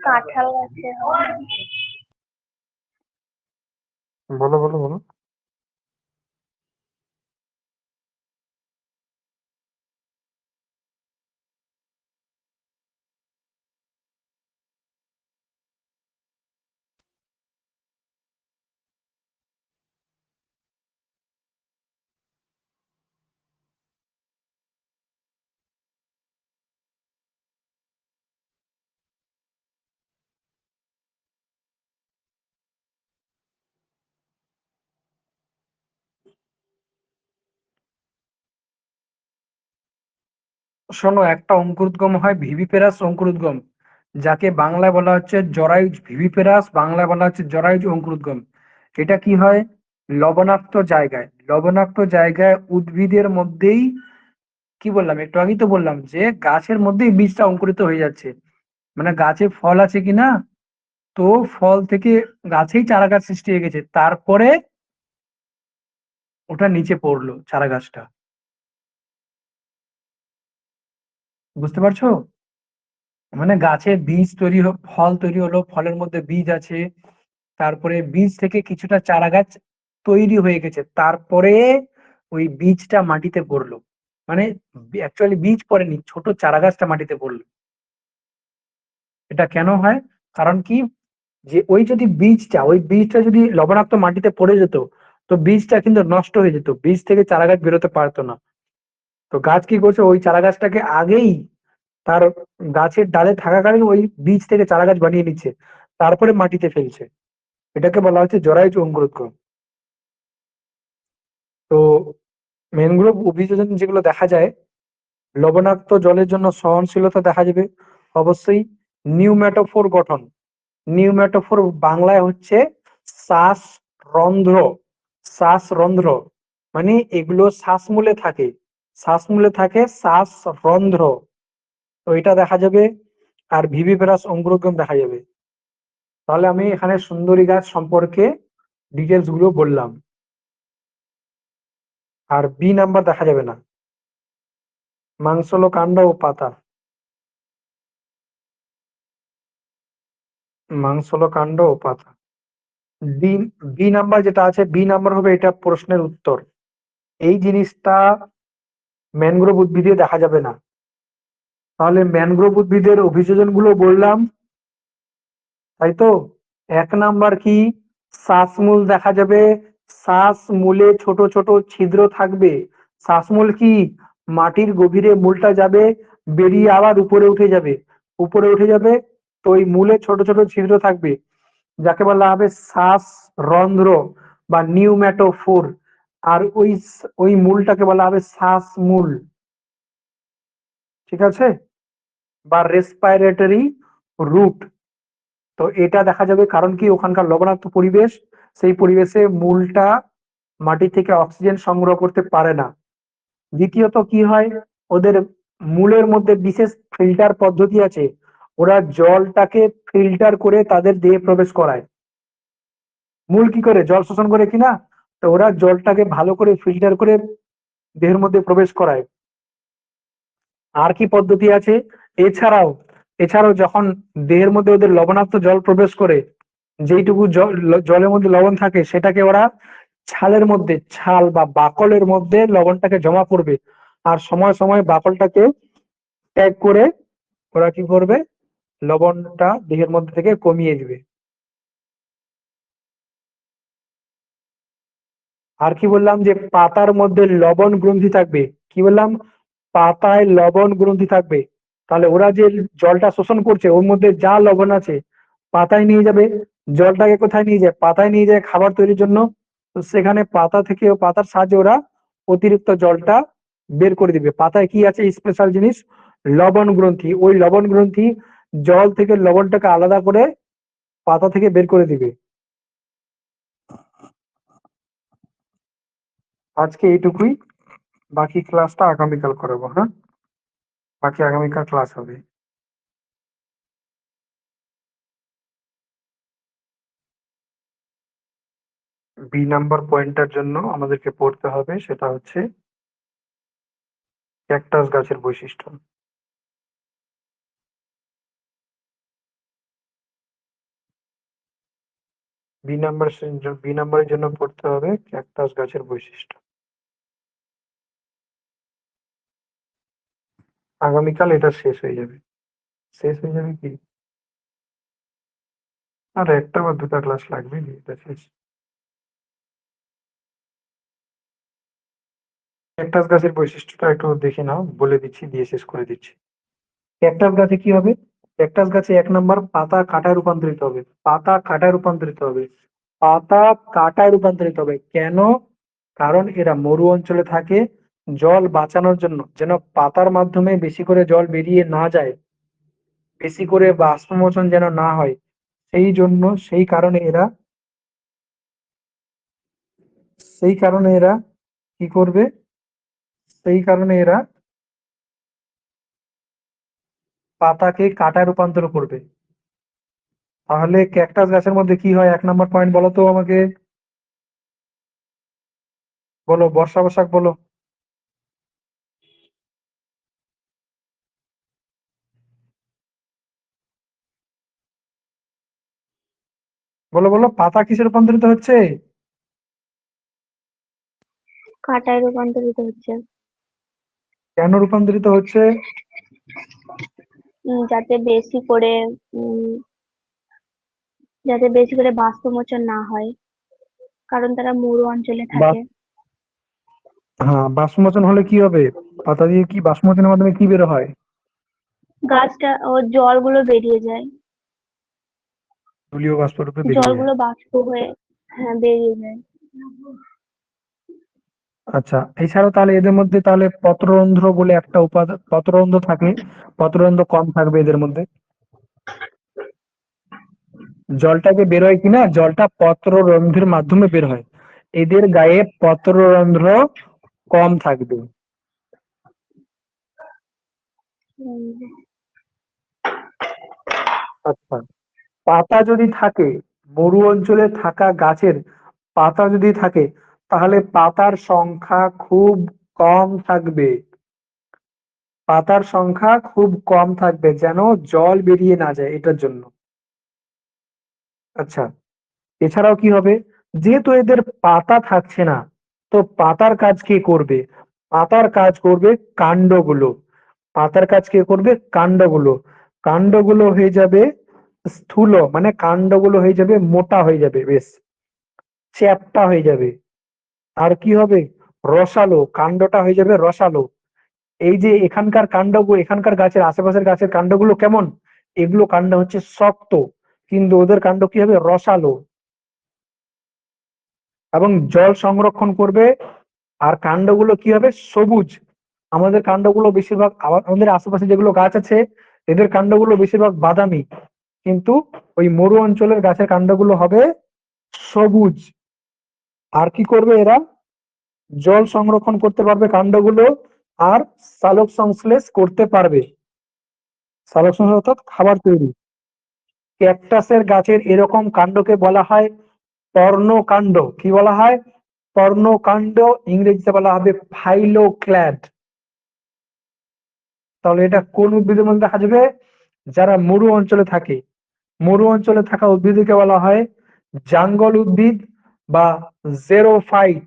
C: কাঁঠাল গাছে হয়।
A: বলো বলো বলো। শোনো, একটা অঙ্কুরোদ্গম হয় ভিভিপেরাস অঙ্কুরোদ্গম, যাকে বাংলায় বলা হচ্ছে জরায়ুজ। ভিভিপেরাস বাংলায় বলা হচ্ছে জরায়ুজ অঙ্কুরোদ্গম। এটা কি হয়? লবণাক্ত জায়গায় উদ্ভিদের মধ্যেই, কি বললাম একটু আগেই তো বললাম যে গাছের মধ্যেই বীজটা অঙ্কুরিত হয়ে যাচ্ছে। মানে গাছে ফল আছে কিনা, তো ফল থেকে গাছেই চারা গাছ সৃষ্টি হয়ে গেছে, তারপরে ওটা নিচে পড়লো চারা গাছটা। বুঝতে পারছো? মানে গাছে বীজ তৈরি ফল তৈরি হলো, ফলের মধ্যে বীজ আছে, তারপরে বীজ থেকে কিছুটা চারা গাছ তৈরি হয়ে গেছে, তারপরে ওই বীজটা মাটিতে পড়লো। মানে অ্যাকচুয়ালি বীজ পড়েনি, ছোট চারা গাছটা মাটিতে পড়লো। এটা কেন হয়? কারণ কি, যে ওই বীজটা যদি লবণাক্ত মাটিতে পড়ে যেত, তো বীজটা কিন্তু নষ্ট হয়ে যেত, বীজ থেকে চারা গাছ বেরোতে পারতো না। তো গাছ কি করছে, ওই চারা গাছটাকে আগেই তার গাছের ডালে থাকাকালীন ওই বীজ থেকে চারা গাছ বানিয়ে নিচ্ছে, তারপরে মাটিতে ফেলছে। এটাকে বলা হচ্ছে জরায়ুজ অঙ্কুরোদ্গম। তো মেনগ্রোভ অভিযোজন যেগুলো দেখা যায়, লবণাক্ত জলের জন্য সহনশীলতা দেখা যাবে অবশ্যই। নিউম্যাটোফোর গঠন, নিউম্যাটোফোর বাংলায় হচ্ছে শ্বাসরন্ধ্র। শ্বাসরন্ধ্র মানে এগুলো শ্বাসমূলে থাকে শ্বাসরন্ধ্র, তো এটা দেখা যাবে। আর ভিভিপেরাস অঙ্কুরোদ্গম দেখা যাবে। তাহলে আমি এখানে সুন্দরী গাছ সম্পর্কে ডিটেলস গুলো বললাম। আর বি নাম্বার দেখা যাবে না, মাংসল কাণ্ড ও পাতা। মাংস হলো কাণ্ড ও পাতা। বি বি নাম্বার যেটা আছে, বি নাম্বার হবে এটা প্রশ্নের উত্তর। এই জিনিসটা ম্যানগ্রোভ উদ্ভিদে দেখা যাবে না। তাহলে ম্যানগ্রোভ উদ্ভিদের অভিযোজন গুলো বললাম, তাই তো। 1 নাম্বার কি, শ্বাসমূল দেখা যাবে, শ্বাসমূলে ছোট ছোট ছিদ্র থাকবে। শ্বাসমূল কি, মাটির গভীরে মূলটা যাবে, বেরিয়ে আবার উপরে উঠে যাবে, উপরে উঠে যাবে, তো ওই মূলে ছোট ছোট ছিদ্র থাকবে, যাকে বলা হবে শ্বাস রন্ধ্র বা নিউম্যাটোফোর। আর ওই মূলটাকে বলা হবে শ্বাসমূল, ঠিক আছে, বা রেসপাইরেটরি রুট। তো এটা দেখা যাবে, কারণ কি ওখানকার লবণাক্ত পরিবেশ, সেই পরিবেশে মূলটা মাটি থেকে অক্সিজেন সংগ্রহ করতে পারে না। দ্বিতীয়ত কি হয়, ওদের মূলের মধ্যে বিশেষ ফিল্টার পদ্ধতি আছে, ওরা জলটাকে ফিল্টার করে তাদের দেহে প্রবেশ করায়। মূল কি করে, জল শোষণ করে কিনা, তো ওরা জলটাকে ভালো করে ফিল্টার করে দেহের মধ্যে প্রবেশ করায়। আর কি পদ্ধতি আছে, এছাড়াও এছাড়াও যখন দেহের মধ্যে ওদের লবণাক্ত জল প্রবেশ করে, যেইটুকু জলের মধ্যে লবণ থাকে সেটাকে ওরা ছালের মধ্যে, ছাল বা বাকলের মধ্যে লবণটাকে জমা করবে, আর সময় সময় বাকলটাকে ত্যাগ করে ওরা কি করবে, লবণটা দেহের মধ্যে থেকে কমিয়ে দিবে। আর কি বললাম, যে পাতার মধ্যে লবণ গ্রন্থি থাকবে, কি বললাম, পাতায় লবণ গ্রন্থি থাকবে। তাহলে ওরা যে জলটা শোষণ করছে, ওর মধ্যে যা লবণ আছে পাতায় নিয়ে যাবে, জলটাকে কোথায় নিয়ে যায়, পাতায় নিয়ে যায় খাবার তৈরির জন্য। তো সেখানে পাতা থেকে, পাতার সাহায্যে ওরা অতিরিক্ত জলটা বের করে দিবে। পাতায় কি আছে স্পেশাল জিনিস, লবণ গ্রন্থি। ওই লবণ গ্রন্থি জল থেকে লবণটাকে আলাদা করে পাতা থেকে বের করে দিবে। আজকে এইটুকুই, বাকি ক্লাসটা আগামীকাল করাবো। হ্যাঁ, বাকি আগামীকাল ক্লাস হবে। বি নাম্বার পয়েন্টটার জন্য আমাদেরকে পড়তে হবে, সেটা হচ্ছে ক্যাকটাস গাছের বৈশিষ্ট্য। বি নাম্বারের জন্য পড়তে হবে ক্যাকটাস গাছের বৈশিষ্ট্য। আগামীকাল এটা শেষ হয়ে যাবে। শেষ হয়ে যাবে কি, আর একটা বা দুটা ক্লাস লাগবে, এটা শেষ। ক্যাকটাস গাছের বৈশিষ্ট্যটা একটু দেখে নাও, বলে দিচ্ছি, দিয়ে শেষ করে দিচ্ছি। ক্যাকটাস গাছে কি হবে, ক্যাকটাস গাছে 1 নাম্বার পাতা কাটায় রূপান্তরিত হবে, পাতা কাটায় রূপান্তরিত হবে, পাতা কাটায় রূপান্তরিত হবে। কেন, কারণ এরা মরু অঞ্চলে থাকে, জল বাঁচানোর জন্য, যেন পাতার মাধ্যমে বেশি করে জল বেরিয়ে না যায়, বেশি করে বাষ্পমোচন যেন না হয়, সেই জন্য, সেই কারণে এরা কি করবে, সেই কারণে এরা পাতাকে কাটায় রূপান্তর করবে। তাহলে ক্যাকটাস গাছের মধ্যে কি হয়, 1 নাম্বার পয়েন্ট বলো তো আমাকে, বলো, বর্ষা পোশাক বলো, বলো বলো, পাতা কিসে রূপান্তরিত হচ্ছে,
C: কাঁটায় রূপান্তরিত হচ্ছে।
A: কেন রূপান্তরিত হচ্ছে,
C: যাতে বেশি করে যাতে বেশি করে বাষ্পমোচন না হয়, কারণ তারা মরু অঞ্চলে
A: বা
C: থাকে।
A: হ্যাঁ, বাষ্পমোচন হলে কি হবে, পাতা দিয়ে কি বাষ্পমোচনের মাধ্যমে কি বের হয়,
C: গাছটা ও জলগুলো বেরিয়ে যায়,
A: জলীয় বাষ্প রূপে বেরিয়ে যায়।
C: জলগুলো বাষ্প হয়ে, হ্যাঁ, বেরিয়ে যায়।
A: আচ্ছা, এছাড়াও তাহলে এদের মধ্যে তাহলে পত্ররন্ধ্র বলে একটা উপাদান, পত্ররন্ধ্র থাকে, পত্ররন্ধ্র কম থাকবে এদের মধ্যে। জলটাকে বের হয় কিনা, জলটা পত্ররন্ধ্রের মাধ্যমে বের হয়, এদের গায়ে পত্ররন্ধ্র কম থাকবে।
C: উম,
A: আচ্ছা, পাতা যদি থাকে, মরু অঞ্চলে থাকা গাছের পাতা যদি থাকে, তাহলে পাতার সংখ্যা খুব কম থাকবে, পাতার সংখ্যা খুব কম থাকবে, যেন জল বেরিয়ে না যায় এটার জন্য। আচ্ছা, এছাড়াও কি হবে, যেহেতু এদের পাতা থাকছে না, তো পাতার কাজ কে করবে? পাতার কাজ করবে কাণ্ডগুলো। পাতার কাজ কে করবে? কাণ্ডগুলো। কাণ্ডগুলো হয়ে যাবে স্থূল, মানে কাণ্ডগুলো হয়ে যাবে মোটা হয়ে যাবে, বেশ চ্যাপ্টা হয়ে যাবে। আর কি হবে? রসালো, কাণ্ডটা হয়ে যাবে রসালো। এই যে এখানকার কাণ্ডগুলো, এখানকার গাছের আশেপাশের গাছের কাণ্ডগুলো কেমন? এগুলো কাণ্ড হচ্ছে শক্ত, কিন্তু ওদের কাণ্ড কি হবে? রসালো। এবং জল সংরক্ষণ করবে। আর কাণ্ডগুলো কি হবে? সবুজ। আমাদের কাণ্ডগুলো বেশিরভাগ আমাদের আশেপাশে যেগুলো গাছ আছে, এদের কাণ্ডগুলো বেশিরভাগ বাদামি, কিন্তু ওই মরু অঞ্চলের গাছের কাণ্ডগুলো হবে সবুজ। আর কি করবে এরা? জল সংরক্ষণ করতে পারবে কাণ্ডগুলো, আর সালোক সংশ্লেষ করতে পারবে। সালোক সংশ্লেষ অর্থাৎ খাবার তৈরি। ক্যাকটাসের গাছের এরকম কাণ্ডকে বলা হয় পর্ণকাণ্ড। কি বলা হয়? পর্ণকাণ্ড। ইংরেজিতে বলা হবে ফাইলোক্ল্যাড। তাহলে এটা কোন উদ্ভিদের মধ্যে দেখা যাবে? যারা মরু অঞ্চলে থাকে। মরু অঞ্চলে থাকা উদ্ভিদকে বলা হয় জাঙ্গল উদ্ভিদ বা জেরোফাইট।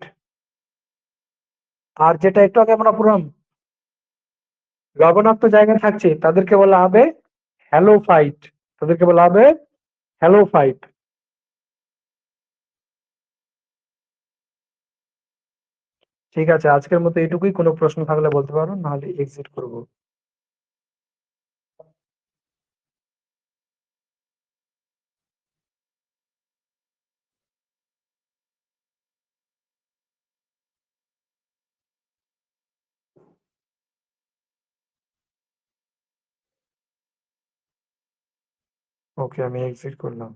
A: আর যেটা একটু আগে আমরা পড়লাম লবণাক্ত জায়গায় থাকছে, তাদেরকে বলা হবে হ্যালোফাইট। তাদেরকে বলা হবে হ্যালোফাইট। ঠিক আছে, আজকের মতো এটুকুই। কোনো প্রশ্ন থাকলে বলতে পারো, নাহলে এক্সিট করবো। ওকে, আমি এক্সিট করলাম।